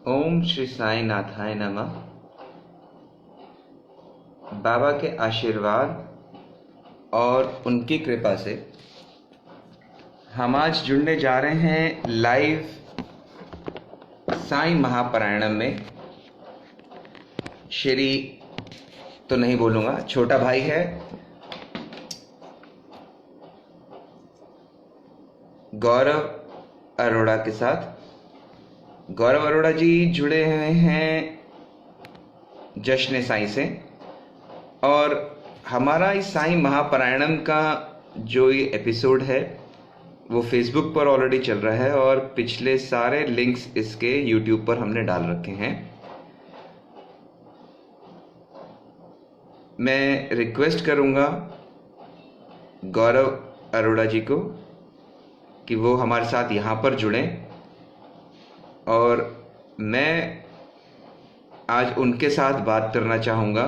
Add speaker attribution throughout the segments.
Speaker 1: ओम श्री साई नाथाय नमः। बाबा के आशीर्वाद और उनकी कृपा से हम आज जुड़ने जा रहे हैं लाइव साईं महापारायणम में। श्री तो नहीं बोलूँगा, छोटा भाई है गौरव अरोड़ा के साथ। गौरव अरोड़ा जी जुड़े हुए हैं जश्न साईं से, और हमारा इस साईं महापारायणम का जो ये एपिसोड है वो फेसबुक पर ऑलरेडी चल रहा है, और पिछले सारे लिंक्स इसके यूट्यूब पर हमने डाल रखे हैं। मैं रिक्वेस्ट करूंगा गौरव अरोड़ा जी को कि वो हमारे साथ यहाँ पर जुड़ें, और मैं आज उनके साथ बात करना चाहूँगा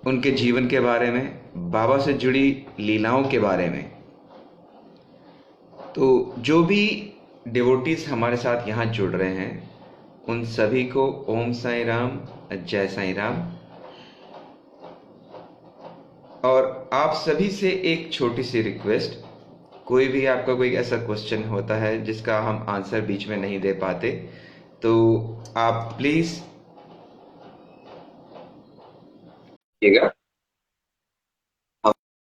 Speaker 1: उनके जीवन के बारे में, बाबा से जुड़ी लीलाओं के बारे में। तो जो भी डिवोटीज हमारे साथ यहाँ जुड़ रहे हैं उन सभी को ओम साईं राम, जय साईं राम। और आप सभी से एक छोटी सी रिक्वेस्ट, कोई भी आपका कोई ऐसा क्वेश्चन होता है जिसका हम आंसर बीच में नहीं दे पाते, तो आप प्लीज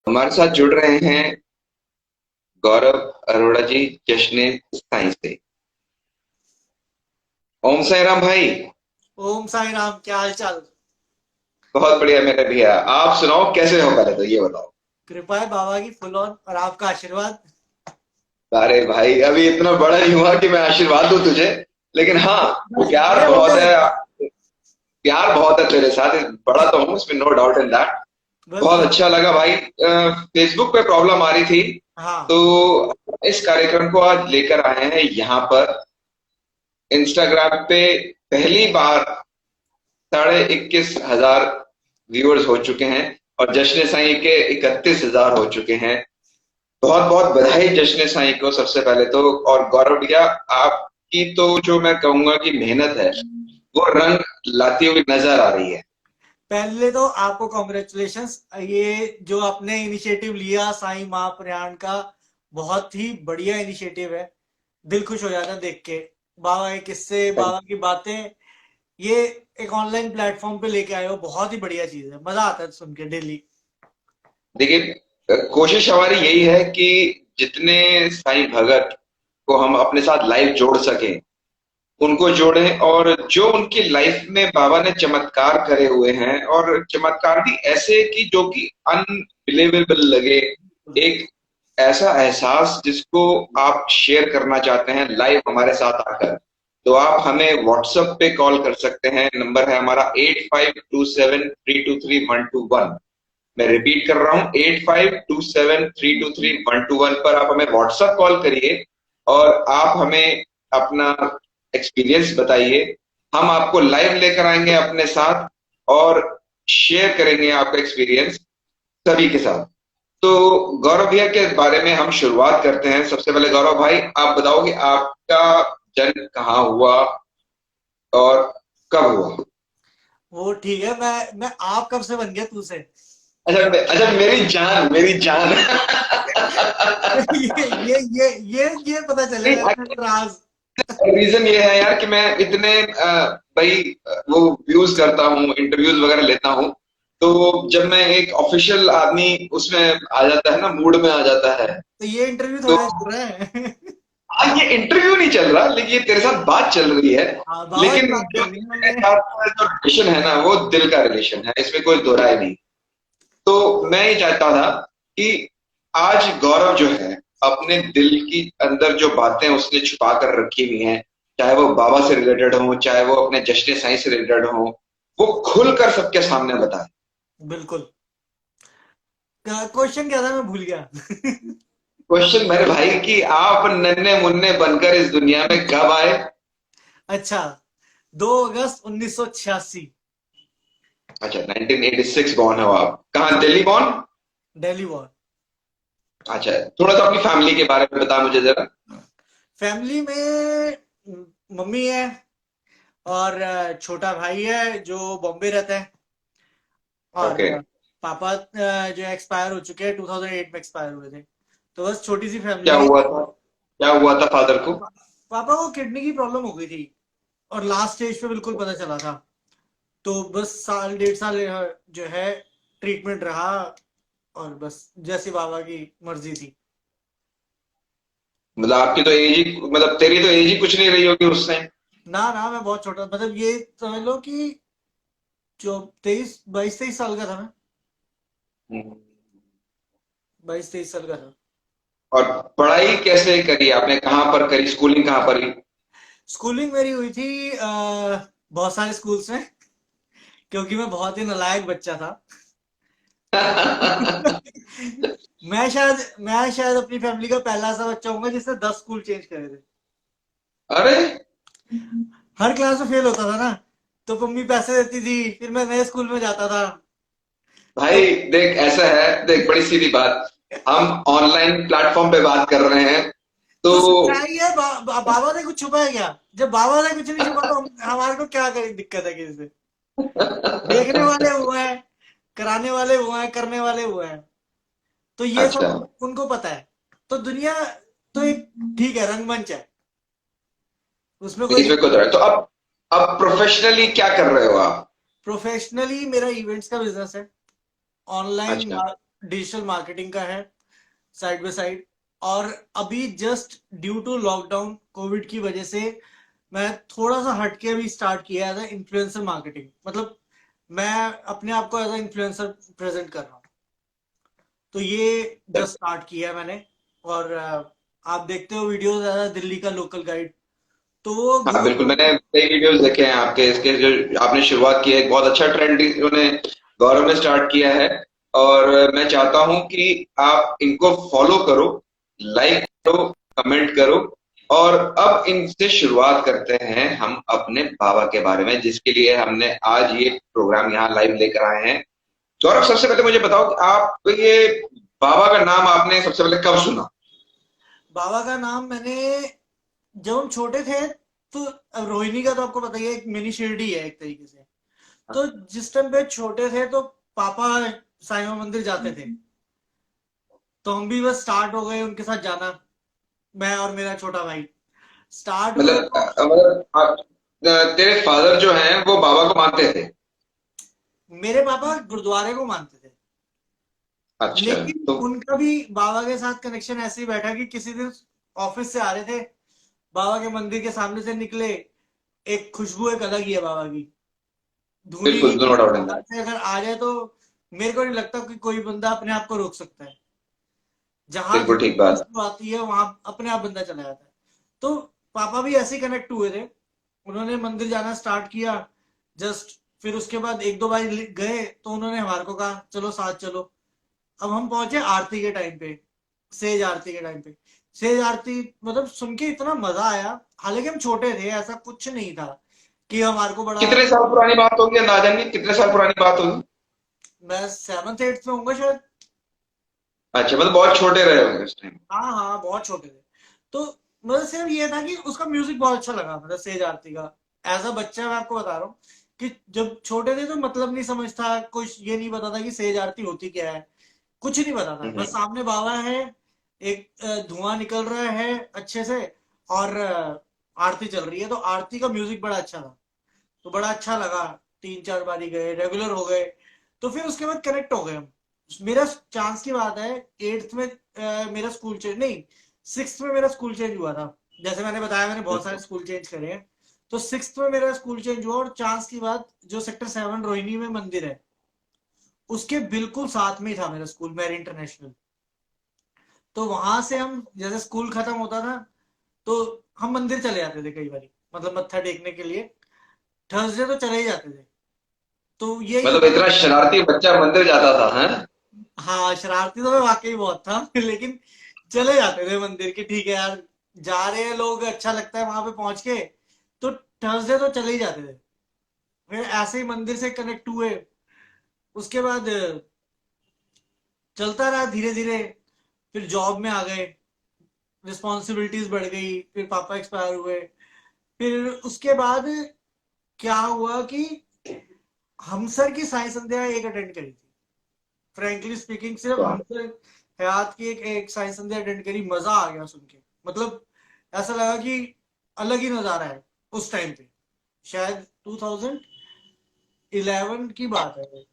Speaker 1: हमारे साथ जुड़ रहे हैं गौरव अरोड़ा जी जश्न साईं से। ओम साईं राम भाई।
Speaker 2: ओम साई राम, क्या हाल चाल।
Speaker 1: बहुत बढ़िया मेरे भैया, आप सुनाओ कैसे हो? पहले तो ये बताओ।
Speaker 2: कृपा है बाबा की फुल ऑन और आपका आशीर्वाद।
Speaker 1: अरे भाई, अभी इतना बड़ा नहीं हुआ कि मैं आशीर्वाद दूं तुझे, लेकिन हाँ,
Speaker 2: बस
Speaker 1: प्यार
Speaker 2: बड़े हो
Speaker 1: बहुत
Speaker 2: गए।
Speaker 1: है। प्यार बहुत है तेरे साथ, बड़ा तो हूँ, इसमें नो डाउट इन दैट।
Speaker 2: बस
Speaker 1: बहुत
Speaker 2: बस।
Speaker 1: अच्छा लगा भाई। फेसबुक पे प्रॉब्लम आ रही थी,
Speaker 2: हाँ।
Speaker 1: तो इस कार्यक्रम को आज लेकर आए हैं यहाँ पर। इंस्टाग्राम पे पहली बार 21,500 व्यूअर्स हो चुके हैं, और जश्न साईं के 31,000 हो चुके हैं। बहुत बहुत बधाई जश्न साईं को सबसे पहले तो। और गौरव भैया, आपकी तो जो मैं कहूंगा कि मेहनत है वो रंग लाती हुई नजर आ रही है।
Speaker 2: पहले तो आपको कॉन्ग्रेचुलेशंस, ये जो आपने इनिशिएटिव लिया साई महाप्रयाण का, बहुत ही बढ़िया इनिशिएटिव है। दिल खुश हो जाता है देख के। बाबा के किस्से, बाबा की बातें, ये एक ऑनलाइन प्लेटफॉर्म पे लेके आए हो, बहुत ही बढ़िया चीज है। मजा आता है सुन के डेली।
Speaker 1: देखिए, कोशिश हमारी यही है कि जितने साईं भगत को हम अपने साथ लाइव जोड़ सकें उनको जोड़ें, और जो उनकी लाइफ में बाबा ने चमत्कार करे हुए हैं, और चमत्कार भी ऐसे कि जो कि अनबिलीवेबल लगे। एक ऐसा एहसास जिसको आप शेयर करना चाहते हैं लाइव हमारे साथ आकर, तो आप हमें व्हाट्सएप पे कॉल कर सकते हैं। नंबर है हमारा 8527323121। मैं रिपीट कर रहा हूँ, 8527323121 पर आप हमें व्हाट्सएप कॉल करिए, और आप हमें अपना एक्सपीरियंस बताइए। हम आपको लाइव लेकर आएंगे अपने साथ, और शेयर करेंगे आपका एक्सपीरियंस सभी के साथ। तो गौरव भैया के बारे में हम शुरुआत करते हैं। सबसे पहले गौरव भाई, आप बताओ कि आपका जन्म कहाँ हुआ और कब हुआ?
Speaker 2: वो ठीक है। मैं आप कब से बन गया तू से?
Speaker 1: अच्छा अच्छा, मेरी जान, मेरी जान।
Speaker 2: ये पता चलेगा अपने राज।
Speaker 1: रीजन ये है यार कि मैं इतने भाई वो व्यूज करता हूँ, इंटरव्यूज वगैरह लेता हूँ, तो जब मैं एक ऑफिशियल आदमी उसमें आ जाता है ना, मूड में आ जाता है,
Speaker 2: तो ये इंटरव्यू
Speaker 1: तो
Speaker 2: थोड़ा चल रहा है।
Speaker 1: आज ये इंटरव्यू नहीं चल रहा, लेकिन ये तेरे साथ बात चल रही है।
Speaker 2: हाँ, बाबा की
Speaker 1: लेकिन
Speaker 2: बात
Speaker 1: जो
Speaker 2: चल रही है
Speaker 1: तेरे
Speaker 2: हमने।
Speaker 1: साथ का जो रिलेशन है ना, वो दिल का रिलेशन है, इसमें कोई दो राय नहीं। तो मैं ये चाहता था कि आज गौरव जो है अपने दिल की अंदर जो बातें उसने छुपा कर रखी हुई हैं, चाहे वो बाबा से रिलेटेड हो, चाहे वो अपने जश्न साईं से रिलेटेड हो, वो खुलकर सबके सामने बताए।
Speaker 2: बिल्कुल। क्वेश्चन क्या था, मैं भूल गया।
Speaker 1: क्वेश्चन मेरे भाई कि आप नन्हे मुन्ने बनकर इस दुनिया में कब आए?
Speaker 2: अच्छा, 2 अगस्त 1986।
Speaker 1: अच्छा, 1986 बॉर्न हो आप। कहाँ, दिल्ली बॉर्न?
Speaker 2: दिल्ली वॉर।
Speaker 1: अच्छा, थोड़ा सा अपनी फैमिली के बारे में बता मुझे जरा।
Speaker 2: फैमिली में मम्मी है और छोटा भाई है जो बॉम्बे रहता है। और
Speaker 1: ओके।
Speaker 2: पापा जो एक्सपायर हो चुके हैं, 2008 में एक्सपायर हुए थे। तो बस छोटी सी
Speaker 1: क्या
Speaker 2: फैमिली है।
Speaker 1: हुआ था? क्या हुआ था फादर को?
Speaker 2: पापा को किडनी की प्रॉब्लम हो गई थी और लास्ट स्टेज पे बिल्कुल पता चला था। तो बस साल डेढ़ साल जो है ट्रीटमेंट रहा। और बस जैसी बाबा की मर्जी थी।
Speaker 1: मतलब आपकी तो एज ही, मतलब तेरी तो एज ही कुछ नहीं रही होगी उस टाइम।
Speaker 2: ना ना, मैं बहुत छोटा, मतलब ये समझ लो कि जो 22 22 23 साल का था मैं। 22 23 साल का था।
Speaker 1: और पढ़ाई कैसे करी आपने, कहाँ पर करी, स्कूलिंग कहाँ पर हुई?
Speaker 2: स्कूलिंग मेरी हुई थी बहुत सारे स्कूल्स में, क्योंकि मैं बहुत ही नालायक बच्चा था। मैं शायद अपनी फैमिली का पहला ऐसा बच्चा हूँगा जिसने 10 स्कूल चेंज करे थे।
Speaker 1: अरे
Speaker 2: हर क्लास में फेल होता था ना, तो मम्मी पैसे देती थी, फिर मैं नए स्कूल में जाता था। तो
Speaker 1: भाई देख, ऐसा है, देख बड़ी सीधी बात, हम ऑनलाइन प्लेटफॉर्म पे बात कर रहे हैं तो
Speaker 2: तो सच्चाई है, बाबा ने कुछ छुपा है क्या? जब बाबा ने कुछ नहीं छुपा तो हमारे को क्या दिक्कत है किसी से? देखने वाले वो हैं, कराने वाले वो हैं, करने वाले वो हैं। तो ये
Speaker 1: अच्छा,
Speaker 2: सब उनको पता है। तो दुनिया तो एक ठीक है, रंगमंच है, उसमें कोई
Speaker 1: बीच में
Speaker 2: दिक्कत
Speaker 1: कुछ रहा
Speaker 2: नहीं।
Speaker 1: है तो अब प्रोफेशनली क्या कर रहे हो आप?
Speaker 2: प्रोफेशनली मेरा इवेंट्स का बिजनेस है, ऑनलाइन
Speaker 1: अच्छा।
Speaker 2: डिजिटल मार्केटिंग का है, साइड बाय साइड। और अभी just due to lockdown COVID की वजह से मैं थोड़ा सा हटके अभी स्टार्ट किया है इन्फ्लुएंसर मार्केटिंग। मतलब मैं अपने आप को एज अ इन्फ्लुएंसर प्रेजेंट कर रहा हूँ। तो ये जस्ट स्टार्ट किया है मैंने। और आप देखते हो वीडियोस ज्यादा, दिल्ली का लोकल गाइड, तो वो
Speaker 1: हाँ
Speaker 2: ग्रो
Speaker 1: बिल्कुल,
Speaker 2: कर
Speaker 1: मैंने कई वीडियोस देखे हैं आपके, इसके जो आपने शुरुआत की है, एक बहुत अच्छा ट्रेंड इन्होंने, गौरव ने स्टार्ट किया है। और मैं चाहता हूं कि आप इनको फॉलो करो, लाइक करो, कमेंट करो। और अब इनसे शुरुआत करते हैं हम अपने बाबा के बारे में, जिसके लिए हमने आज ये प्रोग्राम यहाँ लाइव लेकर आए हैं। गौरव, सबसे पहले मुझे बताओ कि आप ये बाबा का नाम आपने सबसे पहले कब सुना?
Speaker 2: बाबा का नाम मैंने, जब हम छोटे थे, तो अब रोहिणी का तो आपको पता ही है, एक मिनी शिरडी है एक तरीके से। तो जिस टाइम पे छोटे थे तो पापा साईं बाबा मंदिर जाते थे, तो हम भी बस स्टार्ट हो गए उनके साथ जाना, मैं और मेरा छोटा भाई स्टार्ट हुए
Speaker 1: मतलब
Speaker 2: तो।
Speaker 1: तेरे फादर जो हैं वो बाबा को मानते थे?
Speaker 2: मेरे पापा गुरुद्वारे को मानते थे,
Speaker 1: अच्छा।
Speaker 2: लेकिन
Speaker 1: तो
Speaker 2: उनका भी बाबा के साथ कनेक्शन ऐसे ही बैठा कि किसी दिन ऑफिस से आ रहे थे, बाबा के मंदिर के सामने से निकले, एक खुशबू एक अलग ही है बाबा की, धुनी
Speaker 1: बिल्कुल, नो डाउट इन
Speaker 2: बाहर
Speaker 1: दैट।
Speaker 2: से अगर आ जाए तो मेरे को नहीं लगता कि कोई बंदा अपने आप को रोक सकता है। जहां
Speaker 1: बिल्कुल
Speaker 2: धुनी
Speaker 1: ठीक
Speaker 2: की
Speaker 1: बात।
Speaker 2: खुशबू आती है वहां अपने आप बंदा चला जाता है। तो पापा भी ऐसे कनेक्ट हुए थे, उन्होंने मंदिर जाना स्टार्ट किया। जस्ट फिर उसके बाद एक दो बार गए तो उन्होंने हमारे को कहा चलो साथ चलो। अब हम पहुंचे आरती के टाइम पे, सेज आरती के टाइम पे। सेज आरती मतलब सुन के इतना मजा आया, हालांकि हम छोटे थे, ऐसा कुछ नहीं था कि हमारे को बड़ा।
Speaker 1: कितने साल पुरानी बात होगी, अंदाजन की कितने साल पुरानी बात होगी?
Speaker 2: मैं 7th 8th में होऊंगा शायद।
Speaker 1: अच्छा, मतलब बहुत छोटे रहे होंगे उस टाइम।
Speaker 2: हाँ हाँ, बहुत छोटे थे। तो मतलब सिर्फ ये था कि उसका म्यूजिक बहुत अच्छा लगा, मतलब सेज आरती का। एज अ बच्चा मैं आपको बता रहा हूँ कि जब छोटे थे तो मतलब नहीं समझता, कुछ ये नहीं पता था कि सेज आरती होती क्या है, कुछ नहीं पता था। बस
Speaker 1: हम्म।
Speaker 2: सामने बाबा है, एक धुआं निकल रहा है अच्छे से, और आरती चल रही है, तो आरती का म्यूजिक बड़ा अच्छा था। तो बड़ा अच्छा लगा, 3 4 बारी गए, रेगुलर हो गए। तो फिर उसके बाद कनेक्ट हो गए हम। मेरा चांस की बात है, 8th में मेरा स्कूल चेंज नहीं, 6th में मेरा स्कूल चेंज हुआ था। जैसे मैंने बताया मैंने बहुत सारे स्कूल चेंज करे हैं। तो 6th में मेरा स्कूल चेंज हुआ, और चांस की बात, जो सेक्टर 7 रोहिणी में मंदिर है, उसके बिल्कुल साथ में ही था मेरा स्कूल, मैरी इंटरनेशनल। तो वहां से हम जैसे स्कूल खत्म होता था तो हम मंदिर चले जाते थे कई बार, मतलब मत्था टेकने के लिए। थर्सडे तो चले ही जाते थे। तो यही
Speaker 1: मतलब
Speaker 2: होता था।
Speaker 1: इतना शरारती बच्चा मंदिर जाता था, हैं?
Speaker 2: हाँ, शरारती तो मैं वाकई बहुत था। लेकिन चले जाते थे मंदिर की, ठीक है यार, जा रहे हैं लोग, अच्छा लगता है वहां पे पहुंच के। तो थर्सडे तो चले ही जाते थे। फिर ऐसे ही मंदिर से कनेक्ट हुए। उसके बाद चलता रहा धीरे धीरे। फिर जॉब में आ गए, रिस्पॉन्सिबिलिटीज बढ़ गई, फिर पापा एक्सपायर हुए। फिर उसके बाद क्या हुआ कि हम सर की साई संध्या एक अटेंड करी थी। फ्रैंकली स्पीकिंग सिर्फ
Speaker 1: वाह।
Speaker 2: हम सर हयात की एक साई संध्या अटेंड करी, मजा आ गया सुन के। मतलब ऐसा लगा कि अलग ही नजारा है उस टाइम पे। शायद 2011 की बात है वो।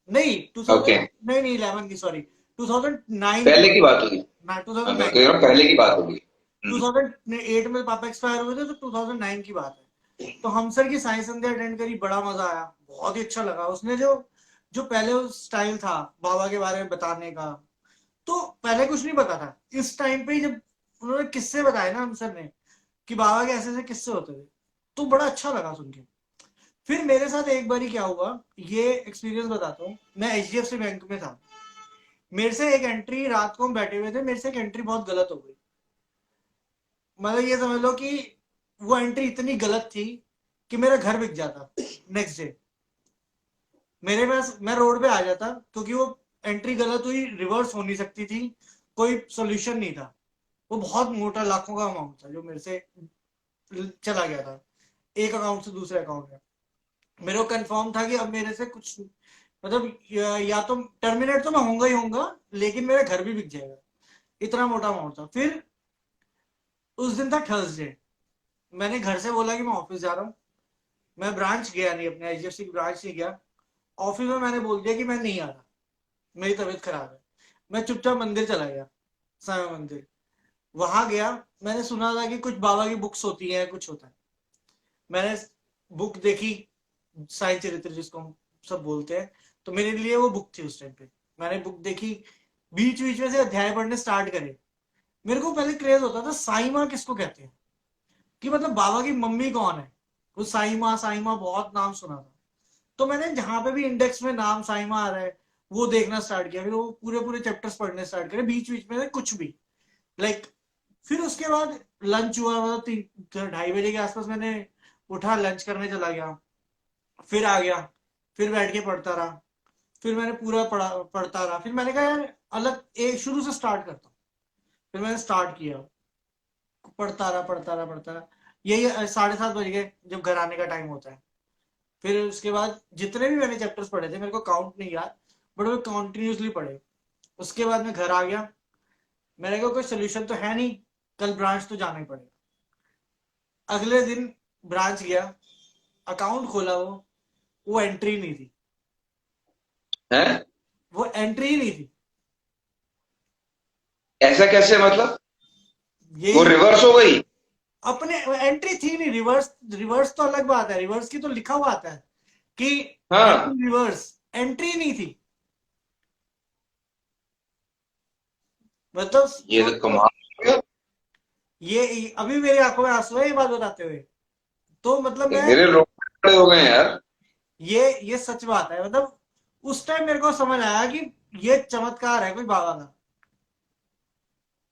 Speaker 2: नहीं 2000,
Speaker 1: ओके।
Speaker 2: नहीं नहीं 11 की, सॉरी 2009 की
Speaker 1: पहले की
Speaker 2: बात
Speaker 1: बात होगी।
Speaker 2: है। ना
Speaker 1: हाँ, मैं
Speaker 2: 2009,
Speaker 1: कह रहा हूँ पहले की बात होगी।
Speaker 2: 2008 में पापा एक्सपायर हुए थे, तो 2009 की बात है। तो हम सर की साई संध्या अटेंड करी, बड़ा मजा आया, बहुत ही अच्छा लगा। उसने जो जो पहले स्टाइल था बाबा के बारे में बताने का, तो पहले कुछ नहीं पता था। इस टाइम पे ही जब उन्होंने किस्से बताए ना हम सर ने, कि बाबा के ऐसे ऐसे किस्से होते थे, तो बड़ा अच्छा लगा सुन के। फिर मेरे साथ एक बार क्या हुआ, ये एक्सपीरियंस बताता हूँ। मैं एचडीएफसी बैंक में था, मेरे से एक एंट्री, रात को हम बैठे हुए थे, मेरे से एक एंट्री बहुत गलत हो गई। मतलब ये समझ लो कि वो एंट्री इतनी गलत थी कि मेरा घर बिक जाता नेक्स्ट डे। मेरे पास, मैं रोड पे आ जाता, क्योंकि वो एंट्री गलत हुई, रिवर्स हो नहीं सकती थी, कोई सोल्यूशन नहीं था। वो बहुत मोटा लाखों का अमाउंट था जो मेरे से चला गया था, एक अकाउंट से दूसरे अकाउंट में। मेरे को कंफर्म था कि अब मेरे से कुछ, मतलब या तो टर्मिनेट तो मैं होऊंगा ही होऊंगा, लेकिन मेरा घर भी बिक जाएगा। इतना मोटा अमाउंट था। फिर उस दिन था थर्सडे, मैंने घर से बोला कि मैं ऑफिस जा रहा हूँ। मैं ब्रांच गया नहीं, अपने एचडीएफसी की ब्रांच नहीं गया। ऑफिस में मैंने बोल दिया कि मैं नहीं आ रहा, मेरी तबीयत खराब है। मैं चुपचाप मंदिर चला गया, साईं मंदिर। वहां गया, मैंने सुना था कि कुछ बाबा की बुक्स होती हैं, कुछ होता है। मैंने बुक देखी, साई चरित्र जिसको हम सब बोलते हैं, तो मेरे लिए वो बुक थी उस टाइम पे। मैंने बुक देखी, बीच बीच में से अध्याय पढ़ने स्टार्ट करे। मेरे को पहले क्रेज होता था साई माँ किसको कहते हैं, कि मतलब बाबा की मम्मी कौन है। वो साई माँ बहुत नाम सुना था। तो मैंने जहां पे भी इंडेक्स में नाम साई माँ आ रहा है, वो देखना स्टार्ट किया। फिर वो पूरे पूरे चैप्टर्स पढ़ने स्टार्ट करे, बीच बीच में कुछ भी, लाइक। फिर उसके बाद लंच हुआ, मतलब 2:30 बजे के आसपास मैंने उठा, लंच करने चला गया। फिर आ गया, फिर बैठ के पढ़ता रहा। फिर मैंने पूरा पढ़ता रहा। फिर मैंने कहा यार अलग एक शुरू से स्टार्ट करता हूँ। फिर मैंने स्टार्ट किया, पढ़ता रहा। यही 7:30 बज गए जब घर आने का टाइम होता है। फिर उसके बाद जितने भी मैंने चैप्टर्स पढ़े थे, मेरे को काउंट नहीं याद, बट वो कंटिन्यूसली पढ़े। उसके बाद मैं घर आ गया। मैंने कहा कोई सोल्यूशन तो है नहीं, कल ब्रांच तो जाना ही पड़ेगा। अगले दिन ब्रांच गया, अकाउंट खोला, वो एंट्री नहीं थी।
Speaker 1: हैं?
Speaker 2: वो एंट्री ही नहीं थी।
Speaker 1: ऐसा कैसे मतलब? वो
Speaker 2: यही
Speaker 1: रिवर्स हो गई?
Speaker 2: अपने एंट्री थी नहीं, रिवर्स, रिवर्स तो अलग बात है, रिवर्स की तो लिखा हुआ आता है कि
Speaker 1: हाँ।
Speaker 2: हेडिंग रिवर्स, एंट्री नहीं थी। मतलब
Speaker 1: ये तो
Speaker 2: सोच लो,
Speaker 1: कमाल हो गया।
Speaker 2: ये अभी मेरी आंखों में आंसू है ये बात बताते हुए। तो मतलब मैं,
Speaker 1: मेरे रोंगटे खड़े हो गए हैं यार।
Speaker 2: ये सच बात है। मतलब उस टाइम मेरे को समझ आया कि ये चमत्कार है कोई बाबा का।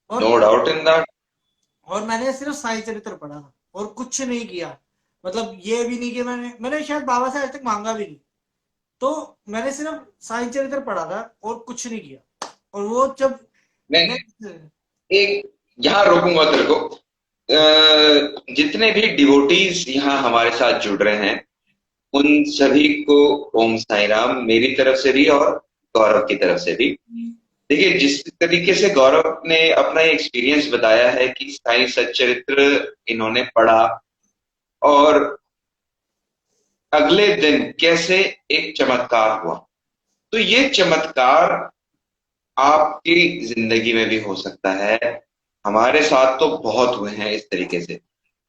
Speaker 2: और
Speaker 1: नो डाउट इन दैट।
Speaker 2: और मैंने सिर्फ साई चरित्र पढ़ा था और कुछ नहीं किया। मतलब ये भी नहीं कि मैंने शायद बाबा से आज तक मांगा भी नहीं। तो मैंने सिर्फ साई चरित्र पढ़ा था और कुछ नहीं किया। और वो जब
Speaker 1: मैं
Speaker 2: नेक्स्ट,
Speaker 1: एक यहाँ रोकूंगा तेरे को। जितने भी डिवोटीज यहाँ हमारे साथ जुड़ रहे हैं, उन सभी को ओम साई राम, मेरी तरफ से भी और गौरव की तरफ से भी। देखिए, जिस तरीके से गौरव ने अपना एक्सपीरियंस बताया है कि साईं सच्चरित्र इन्होंने पढ़ा, और अगले दिन कैसे एक चमत्कार हुआ, तो ये चमत्कार आपकी जिंदगी में भी हो सकता है। हमारे साथ तो बहुत हुए हैं इस तरीके से।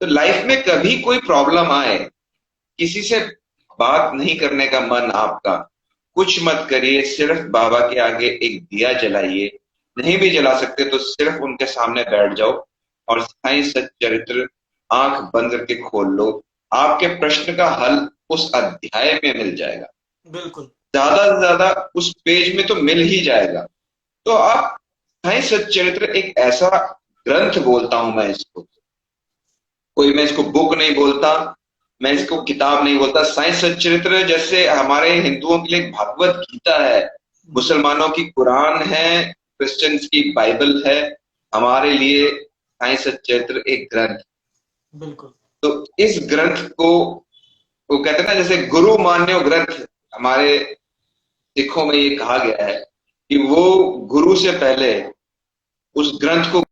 Speaker 1: तो लाइफ में कभी कोई प्रॉब्लम आए, किसी से बात नहीं करने का मन आपका, कुछ मत करिए, सिर्फ बाबा के आगे एक दिया जलाइए। नहीं भी जला सकते तो सिर्फ उनके सामने बैठ जाओ और साईं सच्चरित्र आंख बंद करके खोल लो। आपके प्रश्न का हल उस अध्याय में मिल जाएगा।
Speaker 2: बिल्कुल
Speaker 1: ज्यादा से ज्यादा उस पेज में तो मिल ही जाएगा। तो आप, साईं सच्चरित्र एक ऐसा ग्रंथ बोलता हूं मैं इसको, कोई, मैं इसको बुक नहीं बोलता, मैं इसको किताब नहीं बोलता। साईं सच्चरित्र जैसे हमारे हिंदुओं के लिए भागवत गीता है, मुसलमानों की कुरान है, क्रिश्चियंस की बाइबल है, हमारे लिए साईं सच्चरित्र एक ग्रंथ।
Speaker 2: बिल्कुल।
Speaker 1: तो इस ग्रंथ को वो कहते हैं ना, जैसे गुरु मान्यो ग्रंथ, हमारे सिखों में ये कहा गया है कि वो गुरु से पहले उस ग्रंथ को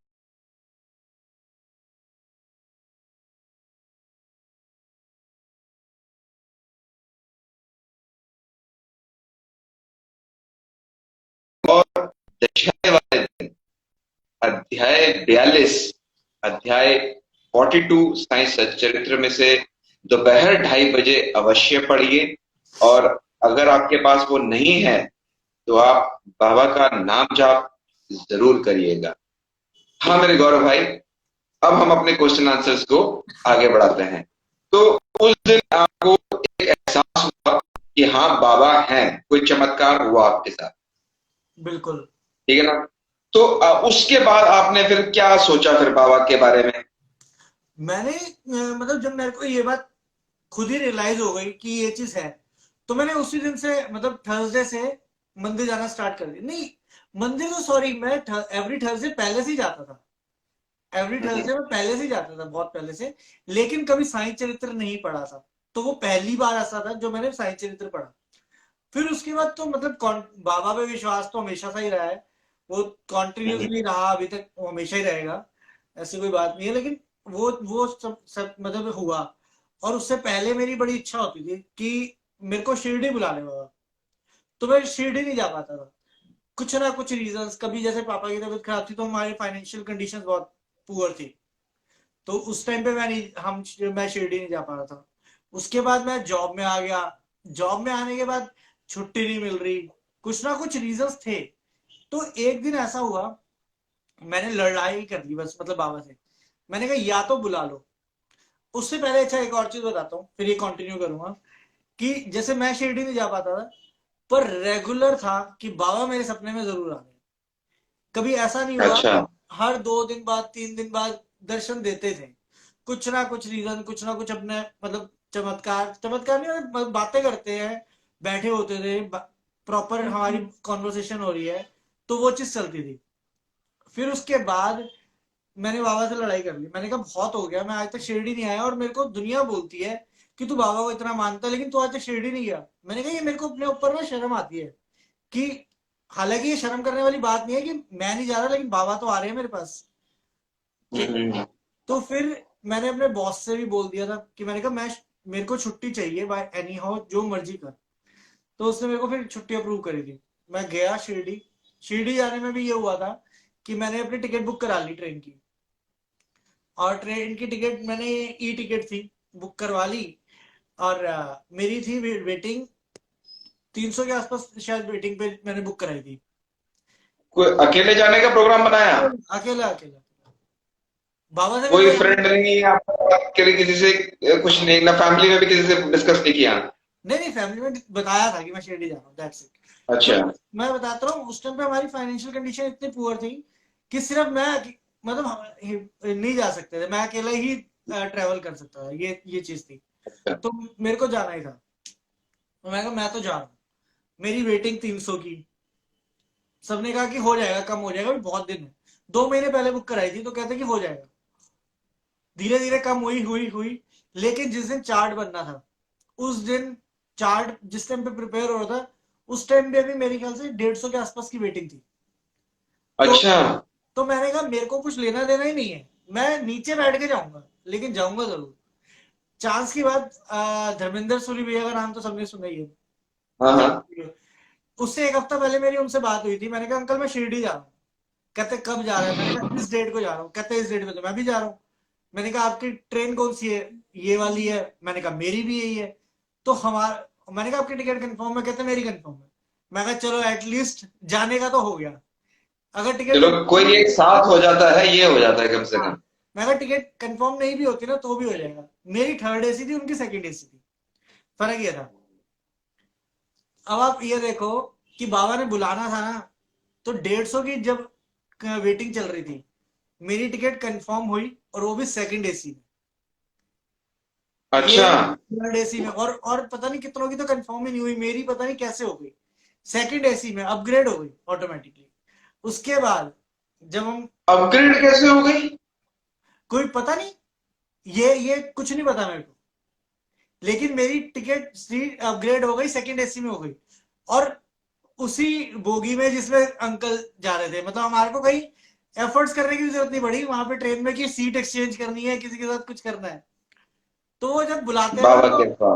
Speaker 1: दशहरे वाले दिन अध्याय 42, अध्याय 42 साई सच्चरित्र में से दोपहर 2:30 बजे अवश्य पढ़िए। और अगर आपके पास वो नहीं है तो आप बाबा का नाम जाप जरूर करिएगा। हाँ मेरे गौरव भाई, अब हम अपने क्वेश्चन आंसर्स को आगे बढ़ाते हैं। तो उस दिन आपको एक एहसास हुआ कि हाँ बाबा हैं, कोई चमत्कार हुआ आपके साथ,
Speaker 2: बिल्कुल।
Speaker 1: ठीक है ना? तो उसके बाद आपने फिर क्या सोचा फिर बाबा के बारे में?
Speaker 2: मैंने मतलब जब मेरे को ये बात खुद ही रियलाइज हो गई कि ये चीज है, तो मैंने उसी दिन से मतलब थर्सडे से मंदिर जाना स्टार्ट कर दिया। नहीं, मंदिर तो सॉरी, मैं एवरी थर्सडे पहले से ही जाता था। एवरी थर्सडे में पहले से ही जाता था, बहुत पहले से। लेकिन कभी साईं चरित्र नहीं पढ़ा था। तो वो पहली बार ऐसा था जो मैंने साईं चरित्र पढ़ा। फिर उसके बाद तो मतलब बाबा पे विश्वास तो हमेशा से ही रहा है। वो कॉन्टिन्यूसली रहा, अभी तक वो हमेशा ही रहेगा। ऐसी कोई बात नहीं है। लेकिन वो सब मतलब हुआ। और उससे पहले मेरी बड़ी इच्छा होती थी कि मेरे को शिरडी बुला ले बाबा। तो मैं शिरडी नहीं जा पाता था, कुछ ना कुछ रीजंस। कभी जैसे पापा की तबीयत खराब थी तो हमारी फाइनेंशियल कंडीशन बहुत पुअर थी। तो उस टाइम पे मैं शिरडी नहीं जा पा रहा था। उसके बाद मैं जॉब में आ गया। जॉब में आने के बाद छुट्टी नहीं मिल रही, कुछ ना कुछ रीजंस थे। तो एक दिन ऐसा हुआ, मैंने लड़ाई कर दी बस मतलब बाबा से। मैंने कहा या तो बुला लो। उससे पहले अच्छा एक और चीज बताता हूँ, फिर ये कंटिन्यू करूंगा। कि जैसे मैं शिरडी नहीं जा पाता था, पर रेगुलर था कि बाबा मेरे सपने में जरूर आ गए। कभी ऐसा नहीं हुआ,
Speaker 1: अच्छा।
Speaker 2: हर 2 दिन बाद 3 दिन बाद दर्शन देते थे। कुछ ना कुछ रीजन, कुछ ना कुछ अपने मतलब चमत्कार चमत्कार नहीं, मतलब बातें करते हैं, बैठे होते थे, प्रॉपर हमारी कॉन्वर्सेशन हो रही है। तो वो चीज चलती थी। फिर उसके बाद मैंने बाबा से लड़ाई कर ली। मैंने कहा बहुत हो गया, मैं आज तक शिरडी नहीं आया और मेरे को दुनिया बोलती है कि तू बाबा को इतना मानता है, लेकिन तू आज तक शिरडी नहीं गया। मैंने कहा ये मेरे को अपने ऊपर ना शर्म आती है कि हालांकि ये शर्म करने वाली बात नहीं है कि मैं नहीं जा रहा, लेकिन बाबा तो आ रहे हैं मेरे पास। ठीक।
Speaker 1: हम्म।
Speaker 2: तो फिर मैंने अपने बॉस से भी बोल दिया था कि मैंने कहा मैं मेरे को छुट्टी चाहिए बाय एनी हाउ, जो मर्जी कर। तो उसने मेरे को फिर छुट्टी अप्रूव करी थी। मैं गया शिरडी। शिरडी जाने में भी ये हुआ था कि मैंने अपनी टिकट बुक करा ली ट्रेन की। और ट्रेन की टिकट मैंने ई टिकट थी, बुक करवा ली। और मेरी थी वेटिंग 300 के आसपास शायद वेटिंग पे मैंने बुक कराई थी।
Speaker 1: कोई अकेले जाने का प्रोग्राम बनाया?
Speaker 2: अकेला अकेला। बाबा से मेरे को
Speaker 1: कोई
Speaker 2: जाना।
Speaker 1: फ्रेंड नहीं, आप बात करें किसी से? कुछ नहीं ना, फैमिली में भी किसी से डिस्कस नहीं किया?
Speaker 2: नहीं नहीं, फैमिली में बताया था कि मैं शिरडी जा रहा हूँ, दैट्स इट।
Speaker 1: अच्छा।
Speaker 2: बट मैं बताता हूँ उस टाइम पे हमारी फाइनेंशियल कंडीशन इतनी पुअर थी कि सिर्फ मैं मतलब नहीं जा सकते थे। मैं अकेला ही ट्रेवल कर सकता था, ये चीज थी।
Speaker 1: अच्छा।
Speaker 2: तो मेरे को जाना ही था। तो मैं कहा मैं तो जा रहा हूँ। मेरी वेटिंग 300 की। सबने कहा कि हो जाएगा, कम हो जाएगा, बहुत दिन है। 2 महीने पहले बुक कराई थी तो कहते कि हो जाएगा। धीरे धीरे कम हुई हुई हुई। लेकिन जिस दिन चार्ट बनना था, उस दिन चार्ट जिस टाइम पे प्रिपेयर हो रहा था, उस टाइम पे भी मेरे ख्याल से 150 के आसपास की वेटिंग थी। तो
Speaker 1: अच्छा।
Speaker 2: तो मैंने कहा मेरे को कुछ लेना देना ही नहीं है, मैं नीचे बैठ के जाऊंगा, लेकिन जाऊंगा जरूर। चांस की बात, धर्मेंद्र सूरी भैया का नाम तो सबने सुना ही है।
Speaker 1: हाँ हाँ।
Speaker 2: जब उससे एक हफ्ता पहले मेरी उनसे बात हुई थी। मैंने कहा अंकल मैं शिरडी जा रहा हूँ। कहते कब जा रहा है? मैंने कहा इस डेट को जा रहा हूँ। कहते इस डेट पे तो मैं भी जा रहा हूँ। मैंने कहा आपकी ट्रेन कौन सी है? ये वाली है। मैंने कहा मेरी भी यही है। तो हमारा मैंने कहा आपकी टिकट कंफर्म है? कहते मेरी कंफर्म है। मैं कहा चलो एटलीस्ट जाने का तो हो गया। अगर टिकट
Speaker 1: चलो
Speaker 2: कंफर्म,
Speaker 1: कोई एक साथ हो जाता है, ये हो जाता है कम से
Speaker 2: हाँ,
Speaker 1: कम।
Speaker 2: मैं अगर टिकट कंफर्म नहीं भी होती ना तो भी हो जाएगा। मेरी थर्ड एसी थी, उनकी सेकंड एसी थी। फर्क ये था। अब आप ये देखो कि बाबा ने बुलाना था ना, तो 150 की जब वेटिंग चल रही थी, मेरी टिकट कंफर्म हुई और वो भी सेकंड एसी में। ये
Speaker 1: अच्छा।
Speaker 2: थर्ड एसी में, और पता नहीं कितनों की तो कंफर्म ही नहीं हुई, मेरी पता नहीं कैसे हो गई। सेकंड एसी में अपग्रेड हो गई ऑटोमेटिकली। उसके बाद जब हम,
Speaker 1: अपग्रेड कैसे हो गई?
Speaker 2: कोई पता नहीं, ये कुछ नहीं पता मेरे को, लेकिन मेरी टिकट सीट अपग्रेड हो गई, सेकंड एसी में हो गई, और उसी बोगी में जिसमें अंकल जा रहे थे। मतलब हमारे को कहीं एफर्ट्स करने की भी जरूरत नहीं पड़ी वहां पे ट्रेन में कि सीट एक्सचेंज करनी है, किसी के साथ कुछ करना है। तो वो जब बुलाते हैं ना
Speaker 1: बाबा
Speaker 2: तो
Speaker 1: कृपा।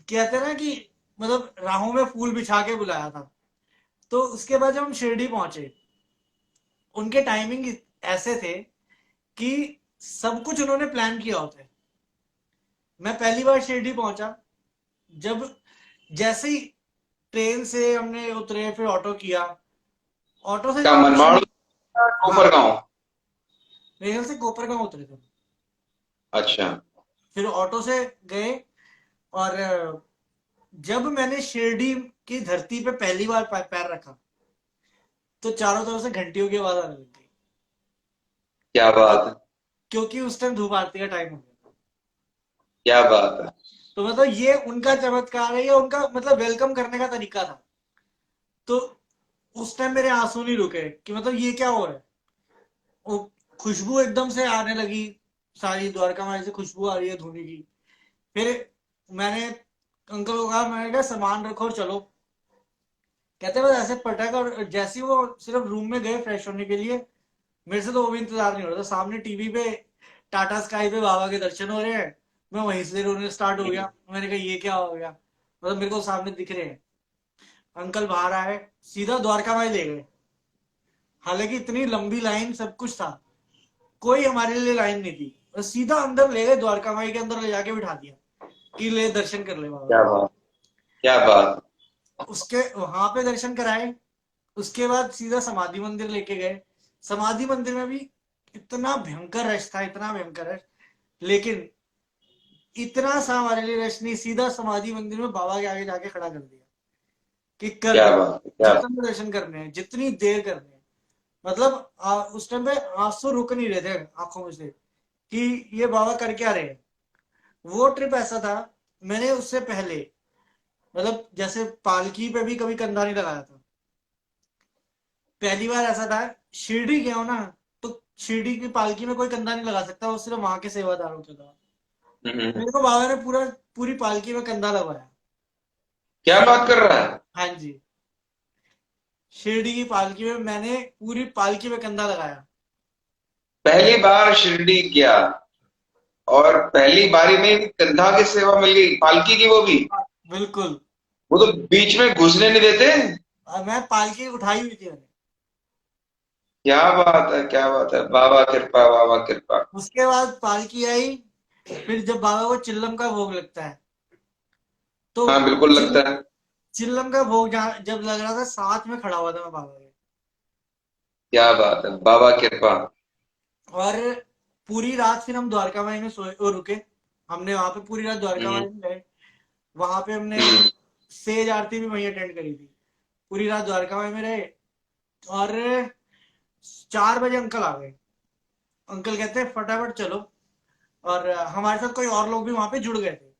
Speaker 2: कहते हैं ना कि मतलब राहों में फूल बिछा के बुलाया था। तो उसके बाद जब हम शिरडी पहुंचे, उनके टाइमिंग ऐसे थे कि सब कुछ उन्होंने प्लान किया होता है। मैं पहली बार शिरडी पहुंचा, जब जैसे ही ट्रेन से हमने उतरे, फिर ऑटो किया, ऑटो से
Speaker 1: क्या
Speaker 2: जब हम
Speaker 1: मनमाड़
Speaker 2: हाँ,
Speaker 1: ऊपर गांव?
Speaker 2: मेरे ख्याल से कोपरगांव उतरे थे।
Speaker 1: अच्छा।
Speaker 2: फिर ऑटो से गए, और जब मैंने शिरडी की धरती पे पहली बार पैर रखा, तो चारों तरफ से घंटियों की आवाज आने लगी।
Speaker 1: क्या बात है।
Speaker 2: क्योंकि उस टाइम धूप आरती का टाइम हो गया था।
Speaker 1: क्या बात है।
Speaker 2: तो मतलब ये उनका चमत्कार है, ये उनका मतलब वेलकम करने का तरीका था। तो उस टाइम मेरे आंसू नहीं रुके कि मतलब ये क्या हो रहा है। वो खुशबू एकदम से आने लगी, सारी द्वारका माई से खुशबू आ रही है धोनी की। फिर मैंने अंकल को कहा, मैंने कहा सामान रखो और चलो। कहते बस ऐसे पटक, और जैसे ही वो सिर्फ रूम में गए फ्रेश होने के लिए, मेरे से तो वो भी इंतजार नहीं हो रहा था। सामने टीवी पे टाटा स्काई पे बाबा के दर्शन हो रहे हैं, मैं वहीं से रोने स्टार्ट हो गया। मैंने कहा ये क्या हो गया, मतलब मेरे को सामने दिख रहे हैं। अंकल बाहर आए, सीधा द्वारका माई ले गए। हालांकि इतनी लंबी लाइन, सब कुछ था, कोई हमारे लिए लाइन नहीं थी, और सीधा अंदर ले गए, द्वारका माई के अंदर ले जाके बिठा दिया कि ले दर्शन कर ले बाबा
Speaker 1: क्या
Speaker 2: के।
Speaker 1: बात। क्या बात।
Speaker 2: उसके वहां पे दर्शन कराए, उसके बाद सीधा समाधि मंदिर लेके गए। समाधि मंदिर में भी इतना भयंकर रश था, इतना भयंकर रश, लेकिन इतना सा हमारे लिए रश नहीं। सीधा समाधि मंदिर में बाबा के आगे जाके खड़ा कर दिया कि कर
Speaker 1: क्या
Speaker 2: ले,
Speaker 1: बात है। क्या।
Speaker 2: जितने दर्शन करने हैं, जितनी देर करने हैं। मतलब उस टाइम पे आंसू रुक नहीं रहे थे आंखों में से कि ये बाबा कर क्या रहे हैं। वो ट्रिप ऐसा था, मैंने उससे पहले मतलब जैसे पालकी पे भी कभी कंधा नहीं लगाया था। पहली बार ऐसा था, शिरडी गया हो ना, तो शिरडी की पालकी में कोई कंधा नहीं लगा सकता, वो सिर्फ वहां के सेवादारों के था।
Speaker 1: हम्म।
Speaker 2: मेरे को बाबा ने पूरी पालकी में कंधा लगवाया।
Speaker 1: क्या बात
Speaker 2: शिरडी,
Speaker 1: कर रहा है।
Speaker 2: हाँ जी, शिरडी की पालकी में मैंने पूरी पालकी में कंधा लगाया।
Speaker 1: पहली बार शिरडी गया और पहली बारी में ही कंधा की सेवा मिल गई, पालकी की वो भी।
Speaker 2: बिल्कुल।
Speaker 1: वो तो बीच में घुसने नहीं देते।
Speaker 2: और मैं पालकी उठाई हुई थी मैंने।
Speaker 1: क्या बात है। क्या बात है। बाबा कृपा, बाबा कृपा।
Speaker 2: उसके बाद पालकी आई, फिर जब बाबा को चिल्लम का भोग लगता है, तो
Speaker 1: हाँ बिल्कुल लगता है।
Speaker 2: चिल्लम का भोग जब लग रहा था, साथ में खड़ा हुआ था मैं बाबा के।
Speaker 1: क्या बात है। बाबा कृपा।
Speaker 2: और पूरी रात फिर हम द्वारका माई में सोए और रुके। हमने वहां पे पूरी रात द्वारका
Speaker 1: हम्म।
Speaker 2: माई में गए। वहां पे हमने
Speaker 1: हम्म।
Speaker 2: सेज आरती भी वहीं अटेंड करी थी। पूरी रात द्वारका माई में रहे, और 4 बजे अंकल आ गए। अंकल कहते हैं फटाफट चलो, और हमारे साथ कोई और लोग भी वहां पे जुड़ गए थे।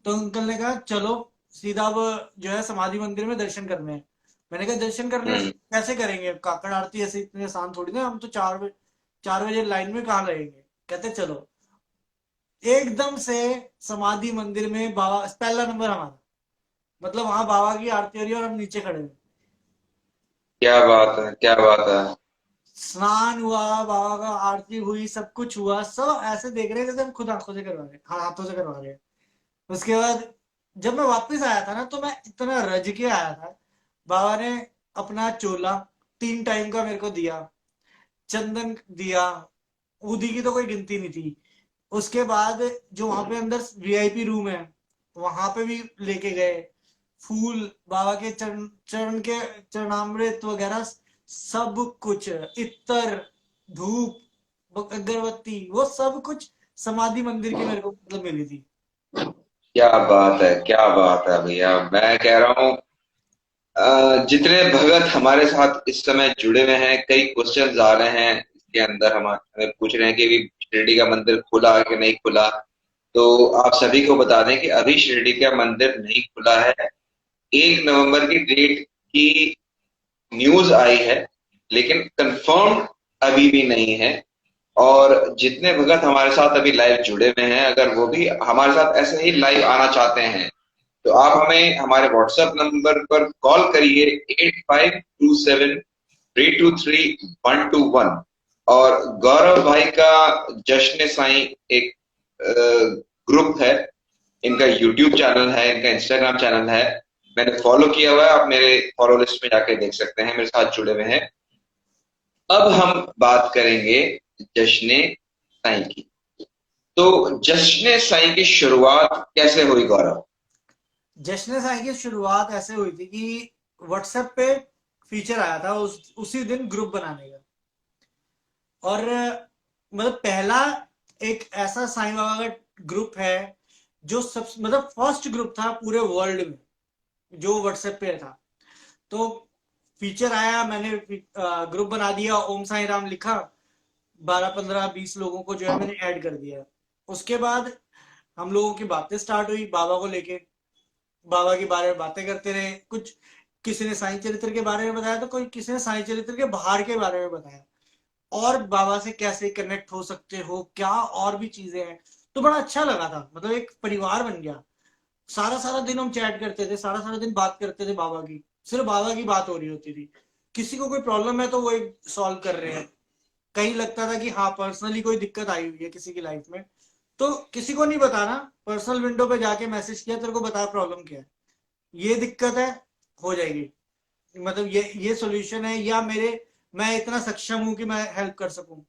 Speaker 2: तो अंकल ने कहा चलो, सीधा अब जो है समाधि मंदिर में दर्शन करने हैं। मैंने कहा दर्शन करने
Speaker 1: हम्म।
Speaker 2: कैसे करेंगे, काकड़ आरती ऐसे इतने आसान थोड़ी ना, हम तो 4 बजे लाइन में कहाँ लगेंगे। कहते चलो, एकदम से समाधि मंदिर में बाबा पहला नंबर हमारा, मतलब वहां बाबा की आरती हो रही है और हम नीचे खड़े हैं।
Speaker 1: क्या बात है। क्या बात है।
Speaker 2: स्नान हुआ, बाबा का आरती हुई, सब कुछ हुआ, सब ऐसे देख रहे हैं जैसे हम खुद आंखों से करवा रहे हैं, हाँ, हाथों से करवा रहे हैं। उसके बाद जब मैं वापस आया था ना, तो मैं इतना रज के आया था। बाबा ने अपना चोला 3 टाइम का मेरे को दिया, चंदन दिया, उदी की तो कोई गिनती नहीं थी। उसके बाद जो वहां पे अंदर वीआईपी रूम है, वहां पे भी लेके गए, फूल, बाबा के चरण चरण के चरणामृत वगैरह, सब कुछ, इत्र, धूप, अगरबत्ती, वो सब कुछ समाधि मंदिर की मेरे को मतलब मिली थी।
Speaker 1: क्या बात है। क्या बात है भैया, मैं कह रहा हूँ जितने भगत हमारे साथ इस समय जुड़े हुए हैं, कई क्वेश्चंस आ रहे हैं इसके अंदर, हम हमें पूछ रहे हैं कि भी शिरडी का मंदिर खुला कि नहीं खुला। तो आप सभी को बता दें कि अभी शिरडी का मंदिर नहीं खुला है। 1 नवंबर की डेट की न्यूज आई है, लेकिन कंफर्म अभी भी नहीं है। और जितने भगत हमारे साथ अभी लाइव जुड़े हुए हैं, अगर वो भी हमारे साथ ऐसे ही लाइव आना चाहते हैं, तो आप हमें हमारे व्हाट्सएप नंबर पर कॉल करिए 8527-323-121। और गौरव भाई का जश्न साईं एक ग्रुप है, इनका यूट्यूब चैनल है, इनका इंस्टाग्राम चैनल है, मैंने फॉलो किया हुआ है, आप मेरे फॉलो लिस्ट में जाके देख सकते हैं, मेरे साथ जुड़े हुए हैं। अब हम बात करेंगे जश्न साईं की। तो जश्न साईं की शुरुआत कैसे हुई गौरव?
Speaker 2: जश्न साई की शुरुआत ऐसे हुई थी कि व्हाट्सएप पे फीचर आया था उसी दिन ग्रुप बनाने का। और मतलब पहला एक ऐसा साईं बाबा का ग्रुप है जो सब मतलब फर्स्ट ग्रुप था पूरे वर्ल्ड में जो व्हाट्सएप पे था। तो फीचर आया, मैंने ग्रुप बना दिया, ओम साई राम लिखा, 12 15 20 लोगों को जो है मैंने ऐड कर दिया। उसके बाद हम लोगों की बातें स्टार्ट हुई बाबा को लेके, बाबा के बारे में बातें करते रहे। कुछ किसी ने साईं चरित्र के बारे में बताया, तो कोई किसी ने साईं चरित्र के बाहर के बारे में बताया, और बाबा से कैसे कनेक्ट हो सकते हो, क्या और भी चीजें हैं। तो बड़ा अच्छा लगा था, मतलब एक परिवार बन गया। सारा सारा दिन हम चैट करते थे, सारा सारा दिन बात करते थे बाबा की, सिर्फ बाबा की बात हो रही होती थी। किसी को कोई प्रॉब्लम है तो वो एक सॉल्व कर रहे हैं। कहीं लगता था कि हाँ पर्सनली कोई दिक्कत आई हुई है किसी की लाइफ में, तो किसी को नहीं बताना, पर्सनल विंडो पे जाके मैसेज किया, तेरे को बता प्रॉब्लम क्या है, ये दिक्कत है, हो जाएगी, मतलब ये सॉल्यूशन है, या मेरे मैं इतना सक्षम हूं कि मैं हेल्प कर सकूं,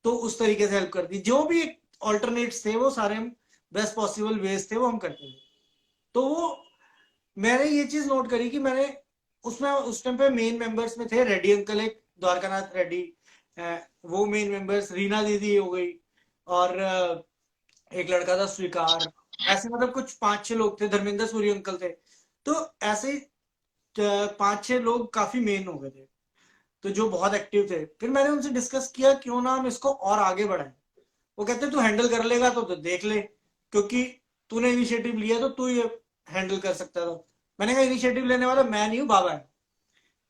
Speaker 2: तो उस तरीके से हेल्प कर दी। जो भी ऑल्टरनेट्स थे वो सारे हम बेस्ट पॉसिबल वेज थे वो हम करते थे। तो वो मैंने ये चीज नोट करी कि मैंने उसमें उस टाइम पे मेन मेंबर्स में थे रेड्डी अंकल, एक द्वारकानाथ रेड्डी, वो मेन मेंबर्स, रीना दीदी हो गई, और एक लड़का था स्वीकार। ऐसे मतलब कुछ 5 6 लोग थे, धर्मेंद्र सूरी अंकल थे। तो ऐसे 5 6 लोग काफी मेन हो गए थे, तो जो बहुत एक्टिव थे। फिर मैंने उनसे डिस्कस किया क्यों ना हम इसको और आगे बढ़ाएं। वो कहते तू हैंडल कर लेगा तो देख ले, क्योंकि तूने इनिशिएटिव लिया तो तू ये हैंडल कर सकता है। तो मैंने कहा इनिशिएटिव लेने वाला मैं नहीं हूँ, बाबा है।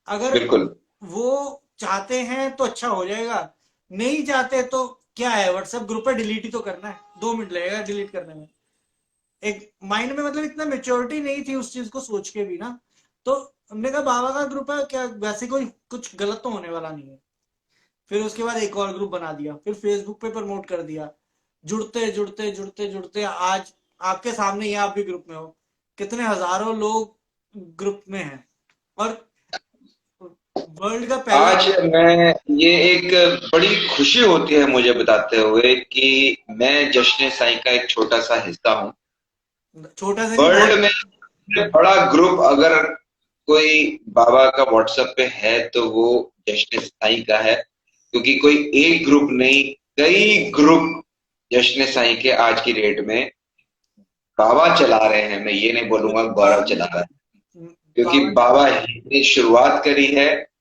Speaker 2: अगर
Speaker 1: बिल्कुल।
Speaker 2: वो चाहते हैं तो अच्छा हो जाएगा, नहीं चाहते तो क्या है, व्हाट्सएप ग्रुप है, डिलीट ही तो करना है, 2 मिनट लगेगा डिलीट करने में। एक माइंड में मतलब इतना मेच्योरिटी नहीं थी उस चीज को सोच के भी ना। तो हमने कहा बाबा का ग्रुप है, क्या वैसे कोई कुछ गलत तो होने वाला नहीं है। फिर उसके बाद एक और ग्रुप बना दिया, फिर फेसबुक पे प्रमोट कर दिया। जुड़ते जुड़ते जुड़ते जुड़ते आज आपके सामने ही आप भी ग्रुप में हो, कितने हजारों लोग ग्रुप में हैं। और वर्ल्ड का पहला
Speaker 1: आज मैं ये एक बड़ी खुशी होती है मुझे बताते हुए कि मैं जश्न साईं का एक छोटा सा हिस्सा हूँ।
Speaker 2: छोटा सा नहीं
Speaker 1: वर्ल्ड
Speaker 2: बहुत।
Speaker 1: में सबसे बड़ा ग्रुप अगर कोई बाबा का व्हाट्सएप पे है तो वो जश्न साईं का है, क्योंकि कोई एक ग्रुप नहीं, कई ग्रुप जश्न साईं के आज की डेट में बाबा चला रहे हैं। मैं ये नहीं बोलूंगा गौरव चला रहा है, क्योंकि
Speaker 2: बाबा
Speaker 1: बाबा ही ने शुरुआत करी है,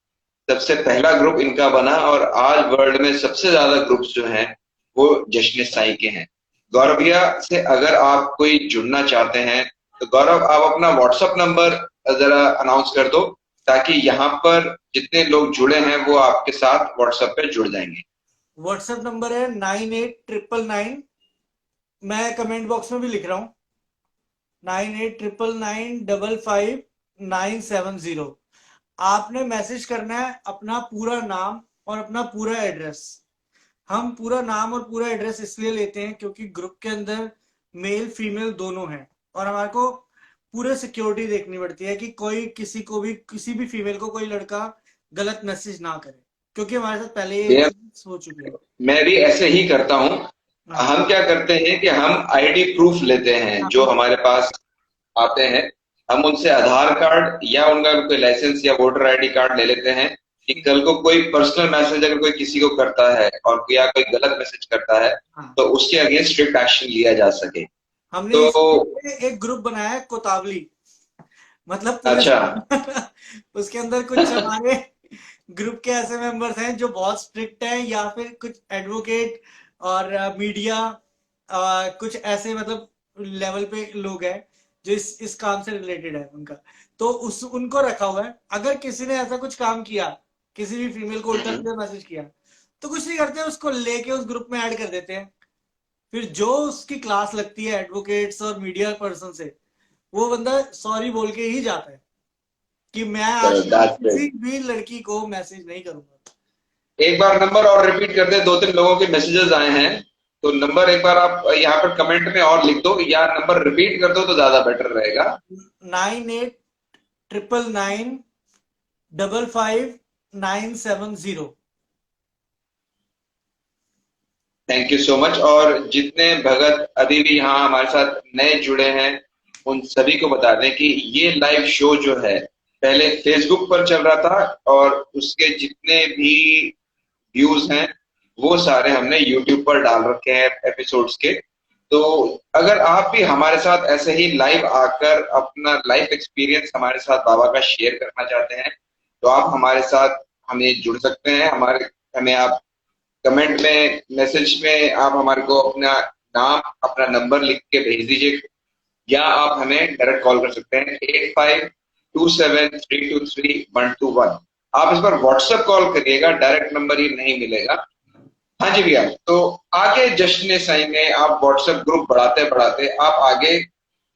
Speaker 1: सबसे पहला ग्रुप इनका बना, और आज वर्ल्ड में सबसे ज्यादा ग्रुप्स जो हैं वो जश्न साईं के हैं। गौरव भैया से अगर आप कोई जुड़ना चाहते हैं, तो गौरव आप अपना व्हाट्सएप नंबर जरा अनाउंस कर दो, ताकि यहाँ पर जितने लोग जुड़े हैं वो आपके साथ व्हाट्सएप पे जुड़ जाएंगे।
Speaker 2: व्हाट्सएप नंबर है 9899, मैं कमेंट बॉक्स में भी लिख रहा हूँ, 9899955970। आपने मैसेज करना है अपना पूरा नाम और अपना पूरा एड्रेस। हम पूरा नाम और पूरा एड्रेस इसलिए लेते हैं क्योंकि ग्रुप के अंदर मेल फीमेल दोनों हैं, और हमारे को पूरे सिक्योरिटी देखनी पड़ती है कि कोई किसी को भी, किसी भी फीमेल को कोई लड़का गलत मैसेज ना करे, क्योंकि हमारे साथ पहले ये
Speaker 1: भैया
Speaker 2: चीज हो चुकी है।
Speaker 1: मैं भी ऐसे ही करता हूँ।
Speaker 2: हाँ
Speaker 1: हम क्या करते हैं कि हम आईडी प्रूफ लेते हैं, जो
Speaker 2: हाँ
Speaker 1: हमारे पास आते हैं, हम उनसे आधार कार्ड या उनका कोई लाइसेंस या वोटर आईडी कार्ड ले लेते हैं, कि कल को कोई पर्सनल मैसेज अगर कोई किसी को करता है और या कोई गलत मैसेज करता है,
Speaker 2: हाँ।
Speaker 1: तो उसके अगेंस्ट स्ट्रिक्ट एक्शन लिया जा सके।
Speaker 2: हमने
Speaker 1: तो
Speaker 2: इसलिए एक ग्रुप बनाया है कोतावली, मतलब पूरे
Speaker 1: अच्छा।
Speaker 2: उसके अंदर कुछ हमारे ग्रुप के ऐसे मेंबर्स हैं जो बहुत स्ट्रिक्ट हैं, या फिर कुछ एडवोकेट और मीडिया, कुछ ऐसे मतलब लेवल पे लोग हैं जो इस काम से रिलेटेड है उनका। तो उस उनको रखा हुआ है, अगर किसी ने ऐसा कुछ काम किया, किसी भी फीमेल को उल्टा सीधा मैसेज किया, तो कुछ नहीं करते, उसको लेके उस ग्रुप में ऐड कर देते हैं। फिर जो उसकी क्लास लगती है एडवोकेट्स और मीडिया पर्सन से, वो बंदा सॉरी बोल के ही जाता है कि मैं आज
Speaker 1: चलो, दैट्स
Speaker 2: किसी
Speaker 1: ग्रेट।
Speaker 2: भी लड़की को मैसेज नहीं करूंगा।
Speaker 1: एक बार नंबर और रिपीट कर दे, दो तीन लोगों के मैसेजेस आए हैं, तो नंबर एक बार आप यहाँ पर कमेंट में और लिख दो, या नंबर रिपीट कर दो तो ज्यादा बेटर रहेगा।
Speaker 2: 9899955970।
Speaker 1: Thank you so much. और जितने भगत अभी भी यहाँ हमारे साथ नए जुड़े हैं, उन सभी को बता दें कि ये लाइव शो जो है पहले फेसबुक पर चल रहा था, और उसके जितने भी व्यूज हैं वो सारे हमने यूट्यूब पर डाल रखे हैं एपिसोड्स के। तो अगर आप भी हमारे साथ ऐसे ही लाइव आकर अपना लाइफ एक्सपीरियंस हमारे साथ बाबा का शेयर करना चाहते हैं, तो आप हमारे साथ हमें जुड़ सकते हैं। हमारे हमें आप कमेंट में, मैसेज में आप हमारे को अपना नाम, अपना नंबर लिख के भेज दीजिए, या आप हमें डायरेक्ट कॉल कर सकते हैं 8527323121। आप इस पर व्हाट्सएप कॉल करिएगा, डायरेक्ट नंबर ही नहीं मिलेगा। हाँ जी भैया, तो आगे जश्न साईं में आप व्हाट्सएप ग्रुप बढ़ाते बढ़ाते आप आगे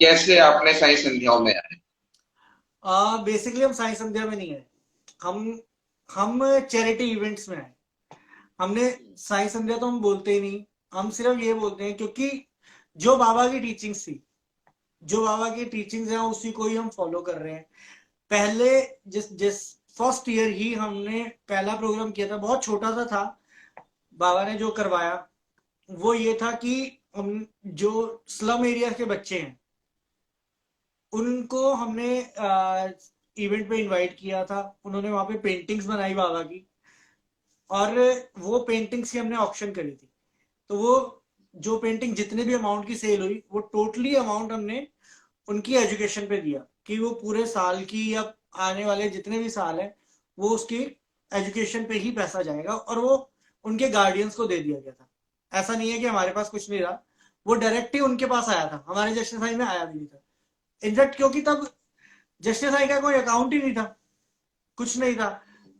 Speaker 1: कैसे आपने साईं संध्याओं में आए?
Speaker 2: बेसिकली हम साई संध्या में नहीं है, हम हम चैरिटी इवेंट्स में आए। हमने साई संध्या तो हम बोलते ही नहीं, हम सिर्फ ये बोलते हैं क्योंकि जो बाबा की टीचिंग्स थी, जो बाबा की टीचिंग्स हैं उसी को ही हम फॉलो कर रहे हैं। पहले जिस जिस फर्स्ट ईयर ही हमने पहला प्रोग्राम किया था, बहुत छोटा सा था, बाबा ने जो करवाया वो ये था कि हम जो स्लम एरिया के बच्चे हैं उनको हमने इवेंट पे इनवाइट किया था। उन्होंने वहां पे पेंटिंग्स बनाई बाबा की, और वो पेंटिंग्स की हमने ऑक्शन करी थी। तो वो जो पेंटिंग जितने भी अमाउंट की सेल हुई, वो टोटली अमाउंट हमने उनकी एजुकेशन पे दिया कि वो पूरे साल की या आने वाले जितने भी साल है वो उसकी एजुकेशन पे ही पैसा जाएगा, और वो उनके गार्डियंस को दे दिया गया था। ऐसा नहीं है कि हमारे पास कुछ नहीं रहा, वो डायरेक्ट ही उनके पास आया था, हमारे जश्न साई में आया भी नहीं था। इनफैक्ट क्योंकि तब जश्न साई का कोई अकाउंट ही नहीं था, कुछ नहीं था,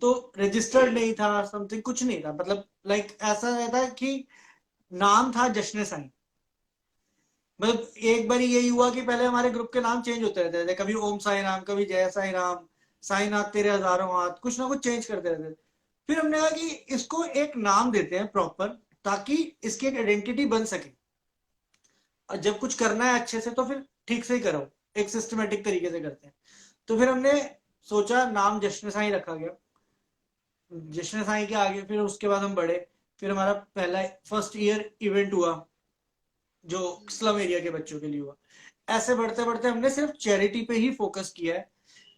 Speaker 2: तो रजिस्टर्ड नहीं था, समथिंग कुछ नहीं था, मतलब लाइक ऐसा रहता है कि नाम था जश्न साई। मतलब एक बार यही हुआ कि पहले हमारे ग्रुप के नाम चेंज होते रहते थे, कभी ओम साई राम, कभी जय साई राम, साई नाथ तेरे हजारों हाथ, कुछ ना कुछ चेंज करते रहते थे। फिर हमने कहा कि इसको एक नाम देते हैं प्रॉपर, ताकि इसकी एक आइडेंटिटी बन सके, और जब कुछ करना है अच्छे से तो फिर ठीक से ही करो, एक सिस्टमेटिक तरीके से करते हैं। तो फिर हमने सोचा नाम जश्न साई रखा गया। जश्न साई के आगे फिर उसके बाद हम बढ़े, फिर हमारा पहला फर्स्ट ईयर इवेंट हुआ जो स्लम एरिया के बच्चों के लिए हुआ। ऐसे बढ़ते बढ़ते हमने सिर्फ चैरिटी पे ही फोकस किया है।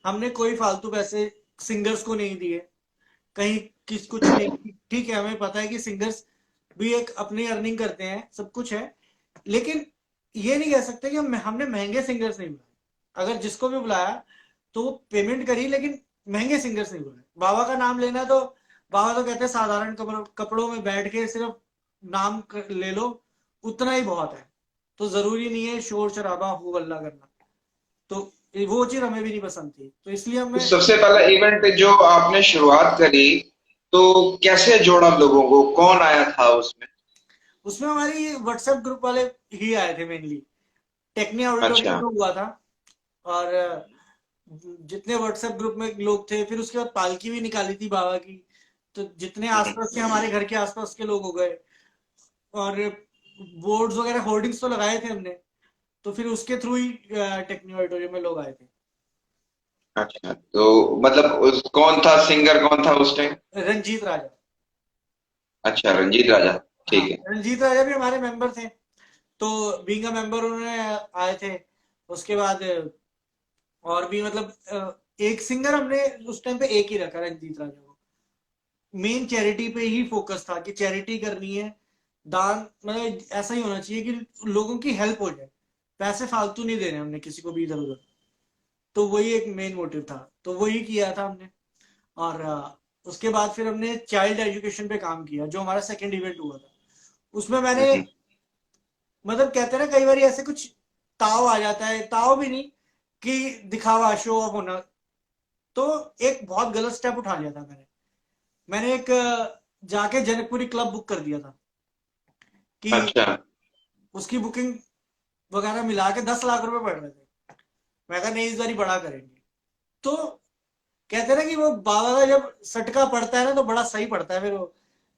Speaker 2: हमने कोई फालतू पैसे सिंगर्स को नहीं दिए, कहीं किस कुछ नहीं। ठीक है, हमें पता है कि सिंगर्स भी एक अपनी अर्निंग करते हैं, सब कुछ है, लेकिन ये नहीं कह सकते कि हमने महंगे सिंगर्स नहीं बुलाए। अगर जिसको भी बुलाया तो वो पेमेंट करी, लेकिन महंगे सिंगर्स नहीं बुलाए। बाबा का नाम लेना तो बाबा तो कहते हैं साधारण कपड़ों में बैठ के सिर्फ नाम ले लो, उतना ही बहुत है। तो जरूरी नहीं है शोर शराबा हो हल्ला करना। तो वो चीज हमें भी नहीं पसंद थी, तो इसलिए
Speaker 1: तो
Speaker 2: हमें
Speaker 1: सबसे पहला इवेंट जो आपने शुरुआत करी, तो कैसे जोड़ा लोगों को, कौन आया था उसमें?
Speaker 2: उसमें हमारी व्हाट्सएप ग्रुप वाले ही आए थे मेनली। टेक्निया ऑडिटोरियम
Speaker 1: अच्छा।
Speaker 2: में हुआ था, और जितने व्हाट्सएप ग्रुप में लोग थे, फिर उसके बाद पालकी भी निकाली थी बाबा की, तो जितने आसपास के, हमारे घर के आसपास के लोग हो गए, और बोर्ड्स वगैरह होर्डिंग्स तो लगाए थे हमने, तो फिर उसके थ्रू ही टेक्निकल ऑडिटोरियम में लोग आए थे।
Speaker 1: अच्छा, तो मतलब कौन था सिंगर, कौन था उस टाइम?
Speaker 2: रंजीत राजा।
Speaker 1: अच्छा, रंजीत राजा।
Speaker 2: हाँ,
Speaker 1: ठीक है।
Speaker 2: रंजीत राजा भी हमारे मेंबर थे, तो बीइंग अ मेंबर उन्होंने आए थे। उसके बाद और भी मतलब एक सिंगर हमने उस टाइम पे एक ही रखा, रंजीत राजा को। मेन चैरिटी पे ही फोकस था कि चैरिटी करनी है, दान, मतलब ऐसा ही होना चाहिए कि लोगों की हेल्प हो जाए, पैसे फालतू नहीं देने हमने किसी को भी इधर उधर। तो वही एक मेन मोटिव था, तो वही किया था हमने। और उसके बाद फिर हमने चाइल्ड एजुकेशन पे काम किया, जो हमारा सेकंड इवेंट हुआ था। उसमें मैंने,
Speaker 1: हम्म।
Speaker 2: मतलब कहते हैं ना कई बार ऐसे कुछ ताव आ जाता है, ताव भी नहीं कि दिखावा, शो ऑफ होना, तो एक बहुत गलत स्टेप उठा लिया था मैंने। मैंने एक जाके जनकपुरी क्लब बुक कर दिया था कि
Speaker 1: अच्छा।
Speaker 2: उसकी बुकिंग वगैरह मिला के 10 लाख रुपए पड़ रहे थे। मैं कहा नहीं, इस बार बड़ा करेंगे। तो कहते हैं ना कि वो बाबा का जब सटका पड़ता है ना तो बड़ा सही पड़ता है, फिर वो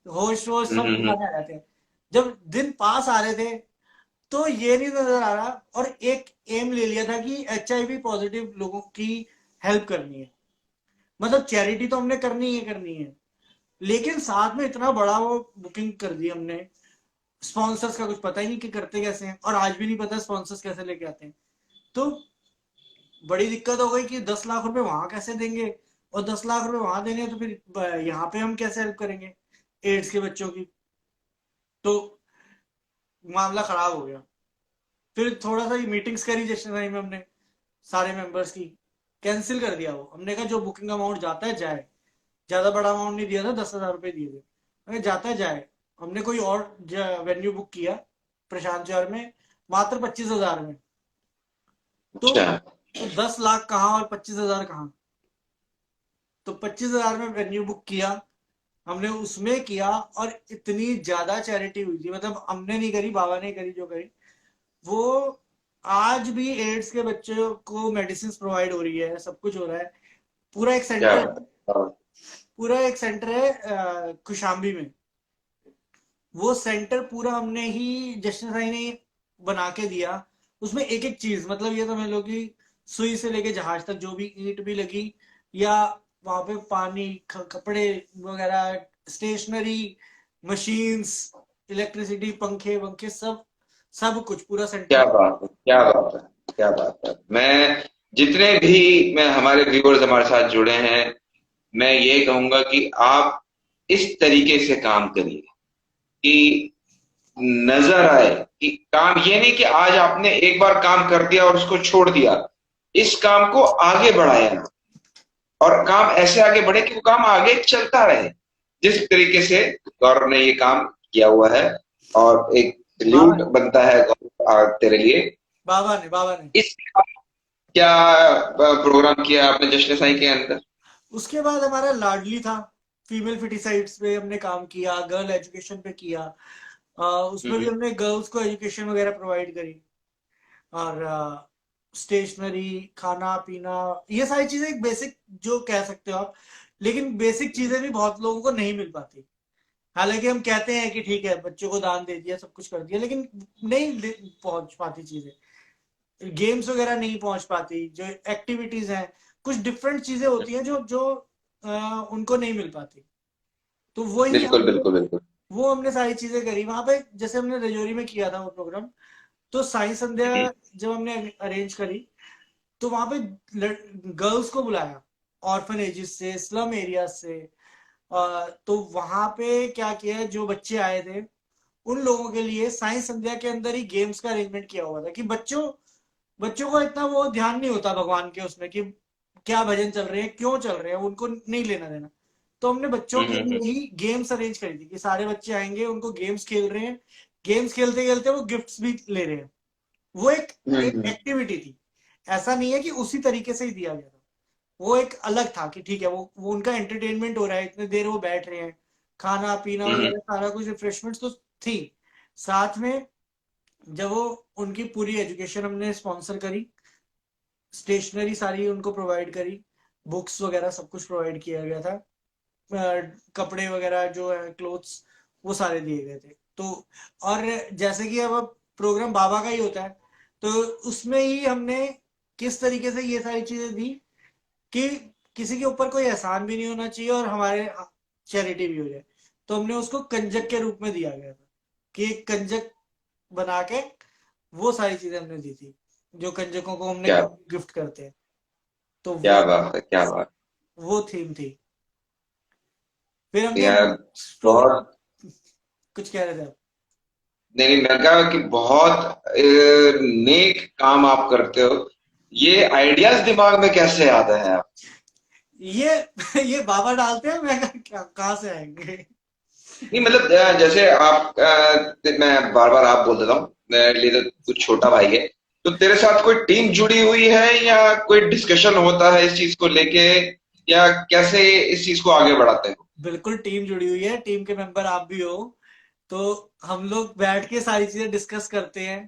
Speaker 2: होश वोश सब
Speaker 1: हम्म।
Speaker 2: ठिकाने आ जाते हैं। जब दिन पास आ रहे थे तो ये नहीं नजर आ रहा, और एक एम ले लिया था कि HIV पॉजिटिव लोगों की हेल्प करनी है। मतलब चैरिटी तो हमने करनी है, लेकिन साथ में इतना बड़ा वो बुकिंग कर दी हमने। स्पॉन्सर्स का कुछ पता ही नहीं कि करते कैसे हैं, और आज भी नहीं पता स्पॉन्सर्स कैसे लेके आते हैं। तो बड़ी दिक्कत हो गई कि 10 लाख रुपए वहां कैसे देंगे, और 10 लाख रुपए वहां देंगे तो फिर यहाँ पे हम कैसे हेल्प करेंगे एड्स के बच्चों की। तो मामला खराब हो गया। फिर थोड़ा सा मीटिंग्स करी जश्न भाई में हमने सारे मेंबर्स की, कैंसिल कर दिया। वो हमने कहा जो बुकिंग अमाउंट जाता है जाए। ज्यादा बड़ा अमाउंट नहीं दिया था, 10,000 रुपए दिए थे। अगर जाता है जाए। हमने कोई और वेन्यू बुक किया प्रशांत शहर में, मात्र 25,000 में। तो
Speaker 1: अच्छा।
Speaker 2: 10 लाख कहाँ और 25,000 कहाँ। तो 25,000 में वेन्यू बुक किया हमने, उसमें किया। और इतनी ज्यादा चैरिटी हुई थी, मतलब हमने नहीं करी, बाबा ने करी जो करी वो। आज भी एड्स के बच्चों को मेडिसिन प्रोवाइड हो रही है, सब कुछ हो रहा है। पूरा एक
Speaker 1: क्या
Speaker 2: सेंटर,
Speaker 1: बात है।
Speaker 2: पूरा एक सेंटर है कुशाम्बी में। वो सेंटर पूरा हमने ही जश्न भाई ने बना के दिया। उसमें एक एक चीज, मतलब ये समझ लो कि सुई से लेके जहाज तक जो भी ईंट भी लगी, या वहां पे पानी, कपड़े वगैरह, स्टेशनरी, मशीन्स, इलेक्ट्रिसिटी, पंखे वंखे, सब सब कुछ पूरा
Speaker 1: क्या
Speaker 2: सेंटर।
Speaker 1: बात है, क्या बात है, क्या बात है। मैं जितने भी मैं हमारे व्यूअर्स हमारे साथ जुड़े हैं, मैं ये कहूंगा कि आप इस तरीके से काम करिए कि नजर आए कि काम ये नहीं कि आज आपने एक बार काम कर दिया और उसको छोड़ दिया। इस काम को आगे बढ़ाया और काम ऐसे आगे बढ़े कि वो काम आगे चलता रहे, जिस तरीके से गौरव ने ये काम किया हुआ है। और एक
Speaker 2: बाबा
Speaker 1: सल्यूट
Speaker 2: ने
Speaker 1: बनता है गौरव, तेरे लिए।
Speaker 2: बाबा ने
Speaker 1: इस क्या प्रोग्राम किया आपने जश्न साई के अंदर?
Speaker 2: उसके बाद हमारा लाडली था, फीमेल फिटिसाइड्स पे हमने काम किया, गर्ल एजुकेशन पे किया। उसमें भी
Speaker 1: हम्म।
Speaker 2: हमने गर्ल्स को एजुकेशन वगैरह प्रोवाइड करी। और स्टेशनरी, खाना पीना, ये सारी चीजें बेसिक जो कह सकते हो आप। लेकिन बेसिक चीजें भी बहुत लोगों को नहीं मिल पाती। हालांकि हम कहते हैं कि ठीक है बच्चों को दान दे दिया, सब कुछ कर दिया, लेकिन नहीं पहुंच पाती चीजें। गेम्स वगैरह नहीं पहुंच पाती, जो एक्टिविटीज हैं, कुछ डिफरेंट चीजें होती हैं जो जो उनको नहीं मिल पाती। तो वही
Speaker 1: बिल्कुल
Speaker 2: हमने,
Speaker 1: बिल्कुल बिल्कुल।
Speaker 2: वो हमने सारी चीजें करी वहां पे। जैसे हमने रजौरी में किया था वो प्रोग्राम, तो साई संध्या
Speaker 1: हम्म।
Speaker 2: जब हमने अरेंज करी, तो वहां पे गर्ल्स को बुलाया, ऑर्फनेजेस से, स्लम एरिया से। तो वहां पे क्या किया, जो बच्चे आए थे उन लोगों के लिए साइंस संध्या के अंदर ही गेम्स का अरेंजमेंट किया हुआ था, कि बच्चों बच्चों को इतना वो ध्यान नहीं होता भगवान के उसमें कि क्या भजन चल रहे हैं, क्यों चल रहे हैं, उनको नहीं लेना देना। तो हमने बच्चों के लिए
Speaker 1: हम्म।
Speaker 2: ही गेम्स अरेंज करी थी, कि सारे बच्चे आएंगे, उनको गेम्स खेल रहे हैं, गेम्स खेलते खेलते वो गिफ्ट्स भी ले रहे हैं। वो एक एक
Speaker 1: हम्म।
Speaker 2: एक्टिविटी थी। ऐसा नहीं है कि उसी तरीके से ही दिया गया था। वो एक अलग था कि ठीक है, वो उनका एंटरटेनमेंट हो रहा है, इतने देर वो बैठ रहे हैं, खाना पीना
Speaker 1: हम्म।
Speaker 2: वगैरह सारा कुछ, रिफ्रेशमेंट्स तो थी साथ में। जब वो उनकी पूरी एजुकेशन हमने स्पॉन्सर करी, स्टेशनरी सारी उनको प्रोवाइड करी, बुक्स वगैरह सब कुछ प्रोवाइड किया गया था। कपड़े वगैरह जो है, क्लोथ्स, वो सारे दिए गए थे। तो और जैसे कि अब प्रोग्राम बाबा का ही होता है, तो उसमें ही हमने किस तरीके से ये सारी चीजें दी कि किसी के ऊपर कोई एहसान भी नहीं होना चाहिए और हमारे चैरिटी भी हो जाए। तो हमने उसको कंजक के रूप में दिया गया था, कि एक कंजक बना के वो सारी चीजें हमने दी थी, जो कंजकों को हमने
Speaker 1: क्या
Speaker 2: गिफ्ट करते हैं। तो
Speaker 1: क्या बात है, क्या बात
Speaker 2: वो थीम थी। फिर
Speaker 1: है
Speaker 2: हमने
Speaker 1: यार।
Speaker 2: प्रोग्राम,
Speaker 1: बहुत।
Speaker 2: कुछ कह रहे थे आप?
Speaker 1: नहीं नहीं, मैं कहा कि बहुत नेक काम आप करते हो। ये आइडियाज दिमाग में कैसे आता है आप?
Speaker 2: ये ये बाबा डालते हैं, मैं क्या कहाँ से आएंगे।
Speaker 1: नहीं मतलब जैसे आप मैं बार बार आप बोल देता हूँ, मेरे लिए तो कुछ छोटा भाई है। तो तेरे साथ कोई टीम जुड़ी हुई है या कोई डिस्कशन होता है इस चीज को लेके या कैसे इस चीज को आगे बढ़ाते हो?
Speaker 2: बिल्कुल टीम जुड़ी हुई है, टीम के मेंबर आप भी हो, तो हम लोग बैठ के सारी चीजें डिस्कस करते हैं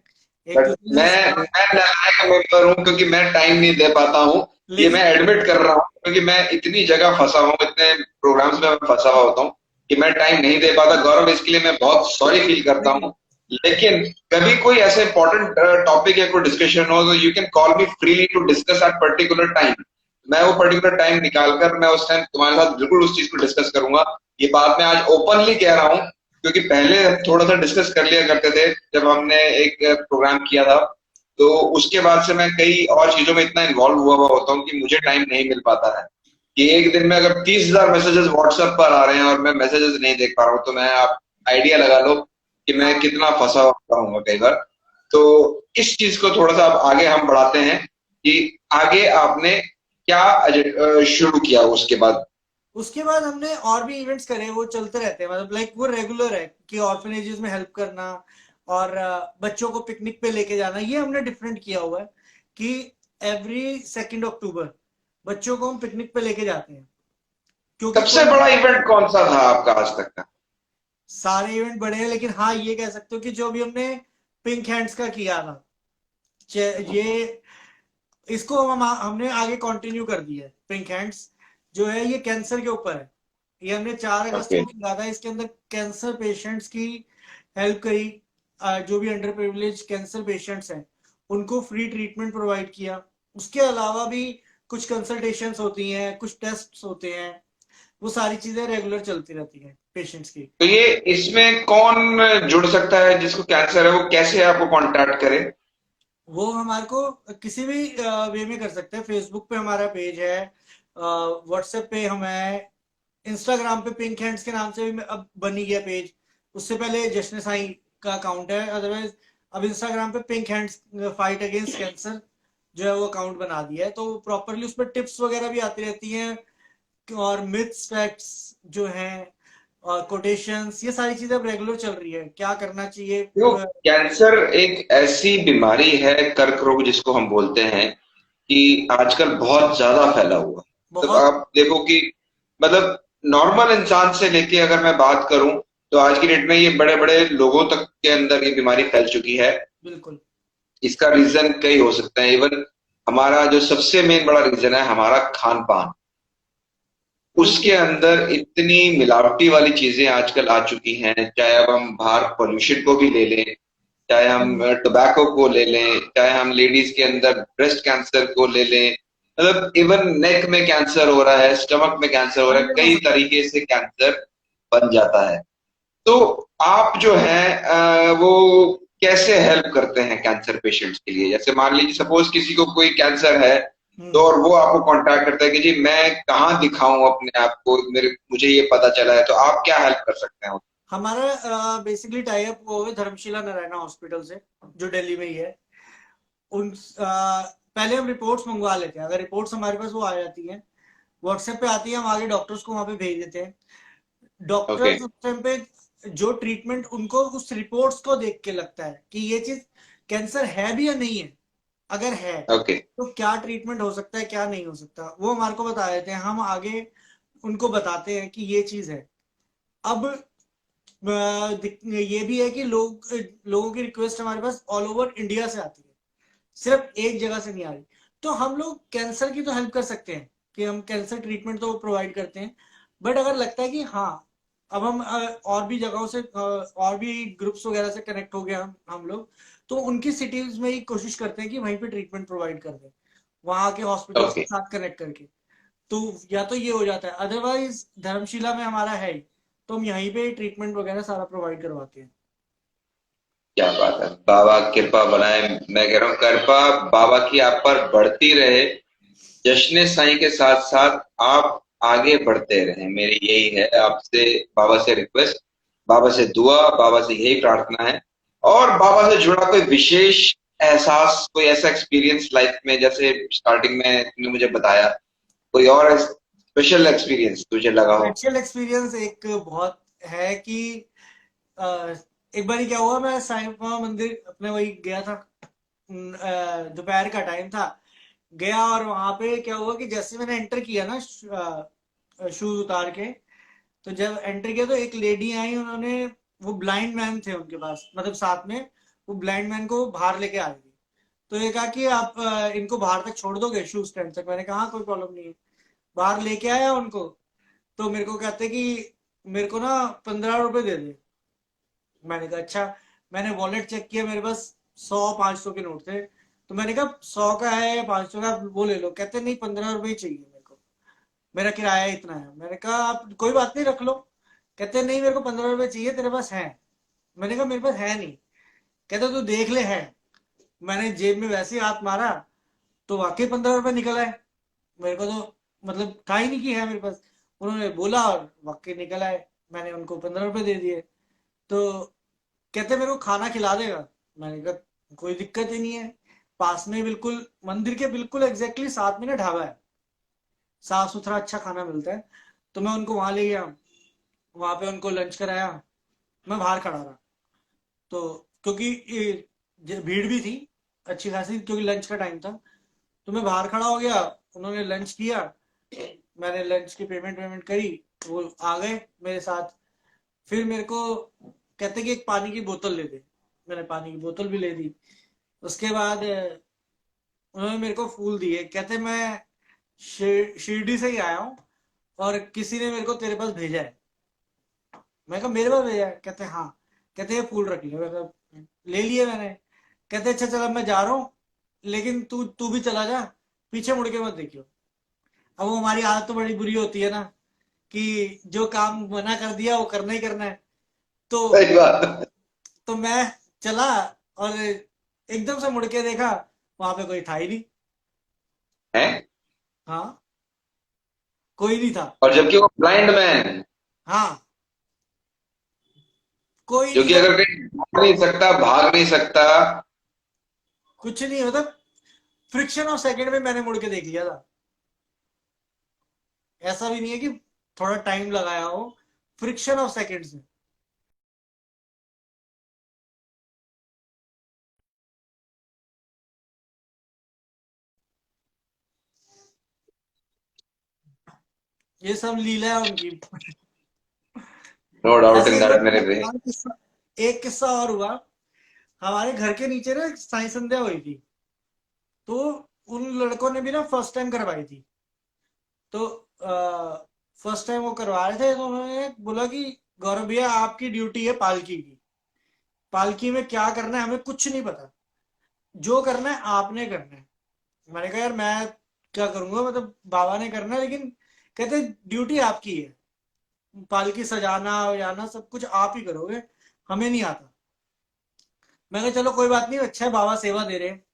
Speaker 2: एक
Speaker 1: बट
Speaker 2: दूसरे से
Speaker 1: मैं नालायक मेंबर हूँ क्योंकि मैं टाइम नहीं दे पाता हूँ। ये
Speaker 2: लेकिन
Speaker 1: मैं एडमिट कर रहा हूँ क्योंकि मैं इतनी जगह फंसा हूँ, इतने प्रोग्राम्स में मैं फंसा हुआ होता हूँ कि मैं टाइम नहीं दे पाता। गौरव, इसके लिए मैं बहुत सॉरी फील करता
Speaker 2: नहीं,
Speaker 1: हूँ। लेकिन कभी कोई ऐसे इंपॉर्टेंट टॉपिक या कोई डिस्कशन हो तो you can call me freely to discuss at particular time. मैं वो पर्टिकुलर टाइम निकाल कर मैं उस टाइम तुम्हारे साथ बिल्कुल उस चीज को डिस्कस करूंगा। ये बात मैं आज ओपनली कह रहा हूँ क्योंकि पहले हम थोड़ा सा डिस्कस कर लिया करते थे जब हमने एक प्रोग्राम किया था। तो उसके बाद से मैं कई और चीजों में इतना इन्वॉल्व हुआ हुआ होता हूँ कि मुझे टाइम नहीं मिल पाता है कि एक दिन में अगर 30,000 मैसेजेस व्हाट्सएप पर आ रहे हैं और मैं मैसेजेस नहीं देख पा रहा हूँ तो मैं आप आइडिया लगा लो कि मैं
Speaker 2: हाँ,
Speaker 1: कितना फंसा हुआ रहूंगा कई बार। तो इस चीज को थोड़ा सा अब आगे हम बढ़ाते हैं कि आगे आपने क्या शुरू किया उसके बाद?
Speaker 2: उसके बाद हमने और भी इवेंट्स करे, वो चलते रहते हैं, मतलब लाइक वो रेगुलर है कि ऑर्फनेजेस में हेल्प करना और बच्चों को पिकनिक पे लेके जाना। ये हमने डिफरेंट किया हुआ है कि एवरी 2 अक्टूबर बच्चों को हम पिकनिक पे लेके जाते हैं, क्योंकि
Speaker 1: सबसे
Speaker 2: कोई
Speaker 1: बड़ा इवेंट कौन सा था आपका आज तक का?
Speaker 2: सारे इवेंट बड़े हैं, लेकिन हाँ ये कह सकते हो कि जो भी हमने पिंक हैंड्स का किया था, ये इसको हमने आगे कंटिन्यू कर दिया है। पिंक हैंड्स जो है ये कैंसर के ऊपर है, ये हमने 4 अगस्त
Speaker 1: ओके।
Speaker 2: को किया था। इसके अंदर कैंसर पेशेंट्स की हेल्प करी, जो भी अंडर प्रिविलेज कैंसर पेशेंट्स हैं उनको फ्री ट्रीटमेंट प्रोवाइड किया। उसके अलावा भी कुछ कंसल्टेशंस होती हैं, कुछ टेस्ट होते हैं, वो सारी चीजें रेगुलर चलती रहती हैं पेशेंट्स की।
Speaker 1: तो ये इसमें कौन जुड़ सकता है जिसको कैंसर है? वो कैसे आपको कांटेक्ट करे?
Speaker 2: वो हमारे को किसी भी वे में कर सकते हैं। फेसबुक पे हमारा पेज है, व्हाट्सएप पे हम है, इंस्टाग्राम पे पिंक हैंड्स के नाम से भी अब बनी गया पेज। उससे पहले जश्न साई का अकाउंट है, अदरवाइज अब इंस्टाग्राम पे pink hands fight against cancer जो है वो अकाउंट बना दिया है, तो प्रॉपरली उस पर टिप्स वगैरह भी आती रहती हैं और मिथ्स फैक्ट्स जो हैं और कोटेशंस, ये सारी चीजें अब रेगुलर चल रही है, क्या करना चाहिए।
Speaker 1: तो कैंसर एक ऐसी बीमारी है, कर्क रोग जिसको हम बोलते हैं, कि आजकल बहुत ज्यादा फैला हुआ है। मतलब
Speaker 2: बहुत।
Speaker 1: आप देखो कि मतलब नॉर्मल इंसान से लेके अगर मैं बात करूं तो आज की डेट में ये बड़े बड़े लोगों तक के अंदर ये बीमारी फैल चुकी है।
Speaker 2: बिल्कुल।
Speaker 1: इसका रीजन कई हो सकता है। इवन हमारा जो सबसे मेन बड़ा रीजन है हमारा खान पान, उसके
Speaker 2: बिल्कुल।
Speaker 1: अंदर इतनी मिलावटी वाली चीजें आजकल आ चुकी हैं। चाहे अब हम बाहर पोल्यूशन को भी ले लें, चाहे हम टोबैको को ले लें, चाहे हम लेडीज के अंदर ब्रेस्ट कैंसर को ले लें, मतलब इवन नेक में कैंसर हो रहा है, स्टमक में कैंसर हो रहा है,
Speaker 2: अंडे में
Speaker 1: कई तरीके से कैंसर बन जाता है। तो आप जो है वो कैसे हेल्प करते हैं कैंसर पेशेंट्स के लिए? जैसे मान लीजिए सपोज किसी को कोई कैंसर है तो
Speaker 2: हम्म।
Speaker 1: और वो आपको कांटेक्ट करता है कि जी मैं कहाँ दिखाऊं अपने आप को, मेरे मुझे ये पता चला है, तो आप क्या हेल्प कर सकते हैं?
Speaker 2: हमारा बेसिकली टाई अप वो है धर्मशिला नारायणा हॉस्पिटल से, जो दिल्ली में ही है। उन पहले हम रिपोर्ट्स मंगवा लेते हैं, अगर रिपोर्ट्स हमारे पास वो आ जाती हैं, व्हाट्सएप पे आती है, हम आगे डॉक्टर्स को वहां पे भेज देते हैं।
Speaker 1: ओके।
Speaker 2: डॉक्टर्स उस टाइम पे जो ट्रीटमेंट उनको उस रिपोर्ट्स को देख के लगता है कि ये चीज कैंसर है भी या नहीं है, अगर है
Speaker 1: ओके।
Speaker 2: तो क्या ट्रीटमेंट हो सकता है, क्या नहीं हो सकता, वो हमारे को बता देते हैं। हम आगे उनको बताते हैं कि ये चीज है। अब ये भी है कि लोगों की रिक्वेस्ट हमारे पास ऑल ओवर इंडिया से आती है, सिर्फ एक जगह से नहीं आ रही। तो हम लोग कैंसर की तो हेल्प कर सकते हैं कि हम कैंसर ट्रीटमेंट तो प्रोवाइड करते हैं, बट अगर लगता है कि हाँ अब हम और भी जगहों से और भी ग्रुप्स वगैरह से कनेक्ट हो गए हम लोग, तो उनकी सिटीज में ही कोशिश करते हैं कि वहीं पे ट्रीटमेंट प्रोवाइड कर दें, वहां के हॉस्पिटल्स के
Speaker 1: ओके।
Speaker 2: साथ कनेक्ट करके। तो या तो ये हो जाता है, अदरवाइज धर्मशिला में हमारा है ही, तो हम यहीं पे ट्रीटमेंट वगैरह सारा प्रोवाइड करवाते हैं।
Speaker 1: क्या बात है, बाबा कृपा बनाए। मैं कह रहा हूँ कृपा बाबा की आप पर बढ़ती रहे। जश्न साईं के साथ साथ आप आगे बढ़ते रहें, मेरी यही है आपसे, बाबा से रिक्वेस्ट, बाबा से दुआ, बाबा से यही प्रार्थना है। और बाबा से जुड़ा कोई विशेष एहसास, कोई ऐसा एक्सपीरियंस लाइफ में, जैसे स्टार्टिंग में तुमने मुझे बताया, कोई और स्पेशल एक्सपीरियंस तुझे लगा हो?
Speaker 2: स्पेशल एक्सपीरियंस एक बहुत है कि अ, एक बार क्या हुआ, मैं साईं बाबा मंदिर अपने वही गया था, दोपहर का टाइम था, गया और वहां पे क्या हुआ कि जैसे मैंने एंटर किया ना शूज उतार के, तो जब एंटर किया तो एक लेडी आई, उन्होंने, वो ब्लाइंड मैन थे उनके पास, मतलब साथ में, वो ब्लाइंड मैन को बाहर लेके आ रही थी। तो ये कहा कि आप इनको बाहर तक छोड़ दोगे शू स्टैंड तक? मैंने कहा हाँ, कोई प्रॉब्लम नहीं है। बाहर लेके आया उनको, तो मेरे को कहते कि मेरे को ना 15 रुपए दे दे। मैंने कहा अच्छा। मैंने वॉलेट चेक किया, मेरे पास 100 500 के नोट थे। तो मैंने कहा 100 का है या 500 का, आप वो ले लो। कहते नहीं, 15 रुपए ही चाहिए मेरे को, मेरा किराया इतना है। मैंने कहा आप कोई बात नहीं, रख लो। कहते नहीं, मेरे को 15 रुपए चाहिए, तेरे पास है? मैंने कहा मेरे पास है नहीं। कहते तू देख ले है। मैंने जेब में वैसे ही हाथ मारा, तो वाकई 15 रुपए निकल आए। मेरे को तो मतलब था ही नहीं कि है मेरे पास। उन्होंने बोला और वाकई निकल आए। मैंने उनको 15 रुपए दे दिए। तो कहते मेरे को खाना खिला देगा? मैंने कहा कोई दिक्कत ही नहीं है। पास में बिल्कुल मंदिर के बिल्कुल एग्जैक्टली साथ में ना ढाबा है, साफ सुथरा अच्छा खाना मिलता है। तो मैं उनको वहां ले गया, वहां पे उनको लंच कराया। मैं बाहर खड़ा रहा, तो क्योंकि भीड़ भी थी अच्छी खासी, क्योंकि लंच का टाइम था। तो मैं बाहर खड़ा हो गया, उन्होंने लंच किया, मैंने लंच की पेमेंट वेमेंट करी, वो आ गए मेरे साथ। फिर मेरे को कहते कि एक पानी की बोतल ले दे। मैंने पानी की बोतल भी ले दी। उसके बाद उन्होंने मेरे को फूल दिए। कहते मैं शिरडी से ही आया हूँ और किसी ने मेरे को तेरे पास भेजा है। मैं कहा मेरे पास भेजा है? कहते हाँ। कहते ये फूल रख लिया। मैं कहा ले लिए मैंने। कहते अच्छा चल, अब मैं जा रहा हूँ, लेकिन तू तू भी चला जा, पीछे मुड़ के मत देखियो। अब वो हमारी आदत तो बड़ी बुरी होती है ना, कि जो काम मना कर दिया वो करना ही करना है। तो
Speaker 1: सही बात
Speaker 2: तो मैं चला, और एकदम से मुड़ के देखा, वहां पे कोई था ही नहीं।
Speaker 1: है।
Speaker 2: हाँ, कोई नहीं था।
Speaker 1: और जबकि वो ब्लाइंड मैन,
Speaker 2: हाँ, कोई
Speaker 1: जो
Speaker 2: नहीं
Speaker 1: कि
Speaker 2: था।
Speaker 1: अगर कहीं भाग नहीं सकता, भाग नहीं सकता।
Speaker 2: कुछ नहीं, मतलब फ्रिक्शन ऑफ सेकंड में मैंने मुड़ के देख लिया था। ऐसा भी नहीं है कि थोड़ा टाइम लगाया हो, फ्रिक्शन ऑफ सेकंड्स में। ये सब लीला है उनकी।
Speaker 1: नो डाउट
Speaker 2: ऐसे
Speaker 1: इन
Speaker 2: ही
Speaker 1: दैट मेरे भाई।
Speaker 2: एक किस्सा और हुआ। हमारे घर के नीचे ना साई संध्या हुई थी, तो उन लड़कों ने भी ना फर्स्ट टाइम करवाई थी। तो फर्स्ट टाइम वो करवा रहे थे, तो उन्होंने बोला कि गौरव भैया आपकी ड्यूटी है पालकी की। पालकी में क्या करना है हमें कुछ नहीं पता, जो करना है आपने करना है। मैंने कहा यार मैं क्या करूंगा, मतलब बाबा ने करना है, लेकिन कहते ड्यूटी आपकी है, पालकी सजाना वजाना सब कुछ आप ही करोगे, हमें नहीं आता। मैं कहा चलो कोई बात नहीं, अच्छा है बाबा सेवा दे रहे हैं।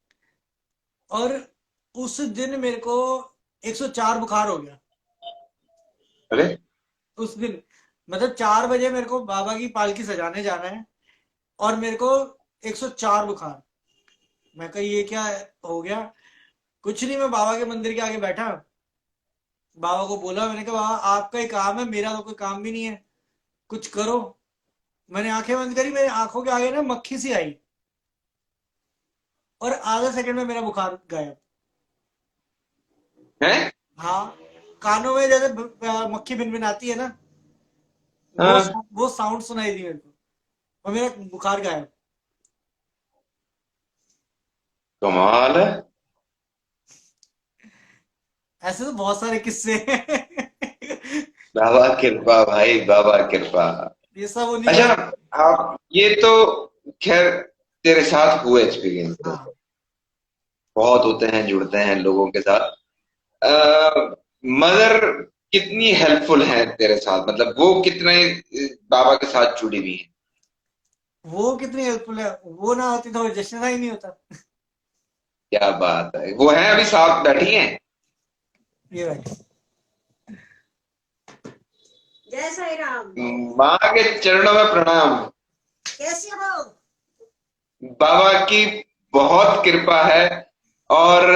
Speaker 2: और उस दिन मेरे को 104 बुखार हो गया।
Speaker 1: अरे
Speaker 2: उस दिन मतलब 4 बजे मेरे को बाबा की पालकी सजाने जाना है, और मेरे को 104 बुखार। मैं कहा ये क्या हो गया? कुछ नहीं, मैं बाबा के मंदिर के आगे बैठा, बाबा को बोला, मैंने कहा बाबा आपका ही काम है, मेरा तो कोई काम भी नहीं है, कुछ करो। मैंने आंखें बंद करी, मेरी आंखों के आगे ना मक्खी सी आई, और आधा सेकंड में मेरा बुखार गायब।
Speaker 1: हैं।
Speaker 2: हाँ, कानों में जैसे मक्खी भिनभिनाती है ना, वो
Speaker 1: हाँ।
Speaker 2: वो साउंड सुनाई दी मेरे को, और मेरा बुखार गायब।
Speaker 1: कमाल है।
Speaker 2: ऐसे तो बहुत सारे किस्से हैं।
Speaker 1: बाबा कृपा भाई, बाबा कृपा।
Speaker 2: ये सब उन्हीं
Speaker 1: अच्छा,
Speaker 2: का।
Speaker 1: आप ये तो खैर तेरे साथ हुए एक्सपीरियंस,
Speaker 2: हाँ,
Speaker 1: बहुत होते हैं, जुड़ते हैं लोगों के साथ। मदर कितनी हेल्पफुल है तेरे साथ, मतलब वो कितने बाबा के साथ जुड़ी हुई है।
Speaker 2: वो कितनी हेल्पफुल है, वो ना होती तो जश्न ही नहीं होता।
Speaker 1: क्या बात है, वो है अभी साथ बैठी हैं।
Speaker 2: ये भाई, जय साई राम।
Speaker 1: माँ के चरणों में प्रणाम।
Speaker 2: कैसे हो?
Speaker 1: बाबा की बहुत कृपा है। और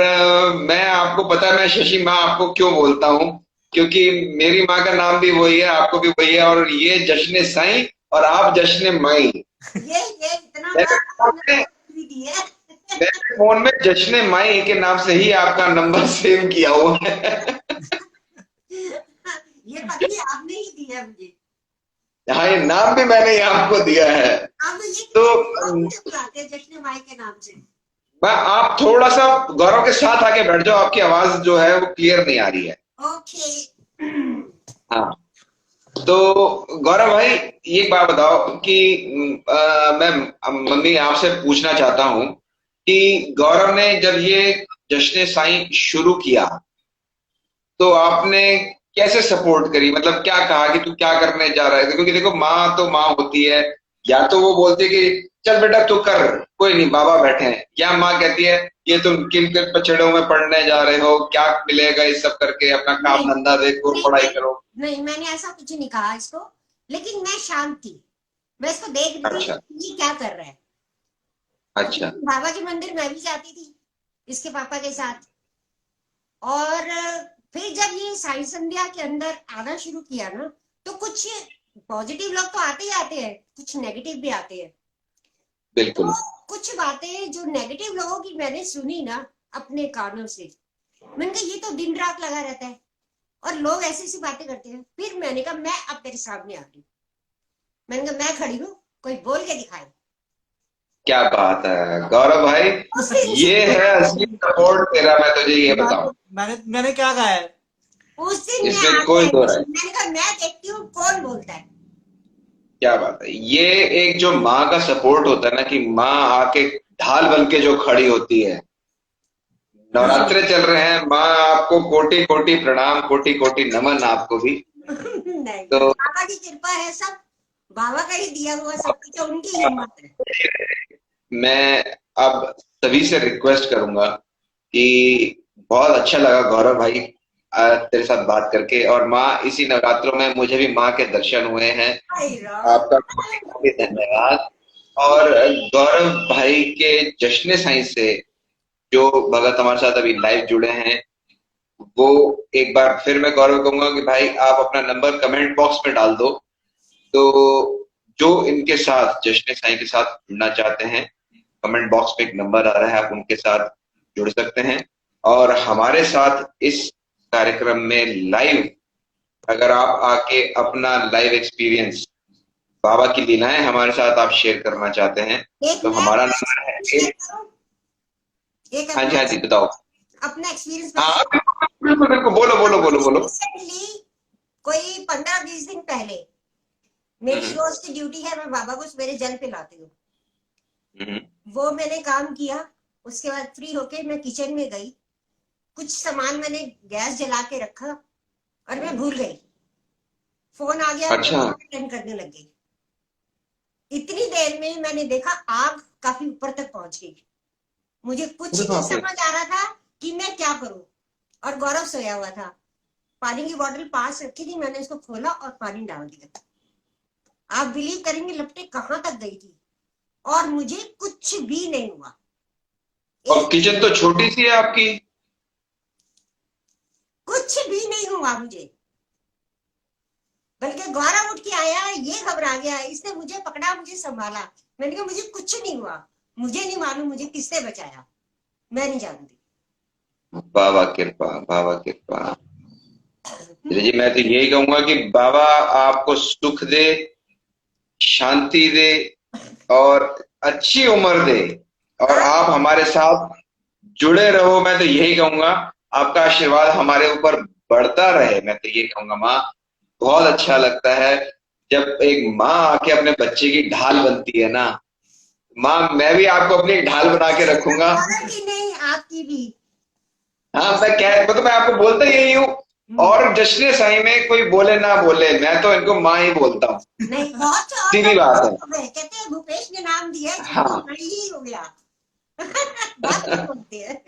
Speaker 1: मैं आपको पता है मैं शशि माँ आपको क्यों बोलता हूँ, क्योंकि मेरी माँ का नाम भी वही है, आपको भी वही है, और ये जश्न साईं और आप जश्न माई।
Speaker 2: ये इतना बड़ा आपने भी दिया है।
Speaker 1: मैंने फोन में जश्न माई के नाम से ही आपका नंबर सेव किया हुआ है।
Speaker 3: ये पति आपने ही दिया मुझे।
Speaker 1: हाँ, ये नाम भी मैंने ही आपको दिया है।
Speaker 3: आप ये
Speaker 1: तो
Speaker 3: मुझे बुलाते हैं जश्न माई के नाम से।
Speaker 1: आप थोड़ा सा गौरव के साथ आके बैठ जाओ, आपकी आवाज जो है वो क्लियर नहीं आ रही है।
Speaker 3: ओके।
Speaker 1: हाँ, तो गौरव भाई ये बात बताओ कि मैं मम्मी आपसे पूछना चाहता हूँ कि गौरव ने जब ये जश्न साईं शुरू किया तो आपने कैसे सपोर्ट करी, मतलब क्या कहा कि तू क्या करने जा रहा है? क्योंकि देखो माँ तो माँ होती है, या तो वो बोलती है कि चल बेटा तू कर, कोई नहीं बाबा बैठे हैं, या माँ कहती है ये तुम किन के पछड़ों में पढ़ने जा रहे हो, क्या मिलेगा इस सब करके, अपना काम धंधा देखो, पढ़ाई करो।
Speaker 3: नहीं, मैंने ऐसा कुछ नहीं कहा इसको, लेकिन मैं शांत थी, मैं इसको देख रही थी
Speaker 1: अच्छा
Speaker 3: ये क्या कर रहा है।
Speaker 1: अच्छा।
Speaker 3: बाबा के मंदिर मैं भी जाती थी इसके पापा के साथ, और फिर जब ये साई संध्या के अंदर आना शुरू किया ना, तो कुछ पॉजिटिव लोग तो आते ही आते हैं, कुछ नेगेटिव भी आते हैं।
Speaker 1: बिल्कुल।
Speaker 3: तो कुछ बातें जो नेगेटिव लोगों की मैंने सुनी ना अपने कानों से, मैंने कहा ये तो दिन रात लगा रहता है और लोग ऐसी ऐसी बातें करते हैं। फिर मैंने कहा मैं अब तेरे सामने आ रही हूँ, मैंने कहा मैं खड़ी हूँ, कोई बोल के दिखाए।
Speaker 1: क्या बात है गौरव भाई, ये है असली सपोर्ट तेरा, मैं तुझे ये बताऊं,
Speaker 2: मैंने क्या कहा है?
Speaker 3: उस दिन मैं
Speaker 1: इसमें
Speaker 3: आगे
Speaker 1: कोई
Speaker 3: आई,
Speaker 1: दो राय।
Speaker 3: मैंने कहा मैं देखती हूँ कौन बोलता है।
Speaker 1: क्या बात है, ये एक जो माँ का सपोर्ट होता है ना, कि माँ आके ढाल बन के जो खड़ी होती है। नवरात्रे चल रहे हैं, माँ आपको कोटि कोटि प्रणाम, कोटि कोटि नमन आपको भी।
Speaker 3: नहीं,
Speaker 1: तो
Speaker 3: बाबा की कृपा है, सब बाबा का ही दिया हुआ सब कुछ, उनकी हिम्मत है।
Speaker 1: मैं अब सभी से रिक्वेस्ट करूंगा कि बहुत अच्छा लगा गौरव भाई तेरे साथ बात करके, और माँ इसी नवरात्रों में मुझे भी माँ के दर्शन हुए हैं।
Speaker 3: हाय राम।
Speaker 1: आपका काफी काफी धन्यवाद। और गौरव भाई के जश्न साईं से जो भगत हमारे साथ अभी लाइव जुड़े हैं, वो एक बार फिर मैं गौरव कहूंगा कि भाई आप अपना नंबर कमेंट बॉक्स में डाल दो, तो जो इनके साथ जश्न साईं के साथ जुड़ना चाहते हैं, कमेंट बॉक्स में एक नंबर आ रहा है, आप उनके साथ जुड़ सकते हैं। और हमारे साथ इस कार्यक्रम में लाइव अगर आप आके अपना लाइव एक्सपीरियंस, बाबा की लीलाएं हमारे साथ आप शेयर करना चाहते हैं,
Speaker 3: एक
Speaker 1: तो
Speaker 3: मैं
Speaker 1: हमारा नंबर है
Speaker 3: शेयर करूं, एक
Speaker 1: हाँ जी
Speaker 3: अपना
Speaker 1: हाँ जी बताओ।
Speaker 3: अपना एक्सपीरियंस मैं
Speaker 1: हाँ
Speaker 3: शेयर
Speaker 1: बिल्कुल बिल्कुल, बोलो बोलो बोलो बोलो।
Speaker 3: रिसेंटली कोई 15-20 दिन पहले मेरी
Speaker 1: हम्म
Speaker 3: रोज की ड्यूटी है, मैं बाबा को सवेरे जल पिलाती हूँ।
Speaker 1: हम्म।
Speaker 3: वो मैंने काम किया, उसके बाद फ्री होके मैं किचन में गई, कुछ सामान मैंने गैस जला के रखा और मैं भूल गई, फोन आ गया, मैं
Speaker 1: अच्छा
Speaker 3: अटेंड करने लग गई। इतनी देर में मैंने देखा आग काफी ऊपर तक पहुंच गई, मुझे कुछ
Speaker 1: अरे
Speaker 3: नहीं
Speaker 1: बाप रे।
Speaker 3: समझ आ रहा था कि मैं क्या करूं। और गौरव सोया हुआ था, पानी की बोतल पास रखी थी, मैंने इसको खोला और पानी डाल दिया। आप बिलीव करेंगे लपटें कहां तक गई थी, और मुझे कुछ भी नहीं हुआ।
Speaker 1: और
Speaker 3: एक
Speaker 1: किचन तो छोटी सी है आपकी।
Speaker 3: कुछ भी नहीं हुआ मुझे, बल्कि गौरव उठ के आया, ये घबरा गया, इसने मुझे पकड़ा, मुझे संभाला। मैंने कहा मुझे कुछ नहीं हुआ, मुझे नहीं मालूम मुझे किसने बचाया, मैं नहीं जानती।
Speaker 1: बाबा कृपा, बाबा कृपा। जी मैं तो यही कहूंगा कि बाबा आपको सुख दे, शांति दे और अच्छी उम्र दे, और आप हमारे साथ जुड़े रहो। मैं तो यही कहूंगा, आपका आशीर्वाद हमारे ऊपर बढ़ता रहे। मैं तो ये कहूंगा माँ, बहुत अच्छा लगता है जब एक माँ आके अपने बच्चे की ढाल बनती है ना। माँ मैं भी आपको अपनी एक ढाल बना के रखूंगा।
Speaker 3: गौरव की नहीं, आपकी भी।
Speaker 1: हाँ मैं आपको बोलता यही हूँ। और जश्न साईं में कोई बोले ना बोले, मैं तो इनको माँ ही बोलता हूँ।
Speaker 3: नहीं, बहुत और
Speaker 1: सीधी बात है।
Speaker 3: कहते हैं भूपेश ने नाम दिया है,
Speaker 1: हाँ
Speaker 3: बड़ी ही हो गया। बात नहीं बोलते हैं।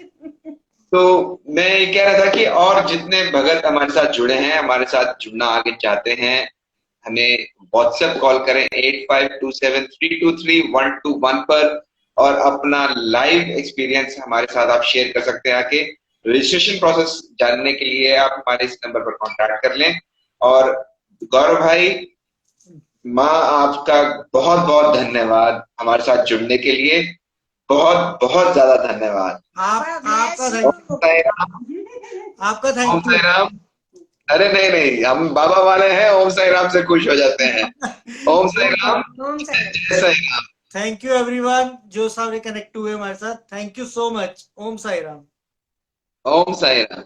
Speaker 1: तो मैं ये कह रहा था कि और जितने भगत हमारे साथ जुड़े हैं, हमारे साथ जुड़ना आगे चाहते हैं, हमें व्हाट्सएप कॉल करें 8527323121 पर, और अपना लाइव एक्सपीरियंस हमारे साथ आप शेयर कर सकते हैं आके। रजिस्ट्रेशन प्रोसेस जानने के लिए आप हमारे इस नंबर पर कांटेक्ट कर लें। और गौरव भाई, माँ आपका बहुत बहुत धन्यवाद हमारे साथ जुड़ने के लिए। बहुत बहुत ज्यादा धन्यवाद।
Speaker 2: आपका
Speaker 3: मैं
Speaker 2: थैंक
Speaker 1: ओम साई राम।
Speaker 2: आपका
Speaker 1: ओम
Speaker 2: थैंक
Speaker 1: साई
Speaker 2: यू।
Speaker 1: राम। अरे नहीं नहीं, हम बाबा वाले हैं, ओम साई राम से खुश हो जाते हैं। ओम साई राम।
Speaker 3: ओम साई राम।
Speaker 1: जय Sai Ram.
Speaker 2: Thank you everyone जो सारे कनेक्ट हुए हमारे साथ, thank you so much. Om Sai Ram.
Speaker 1: Om Sai Ram.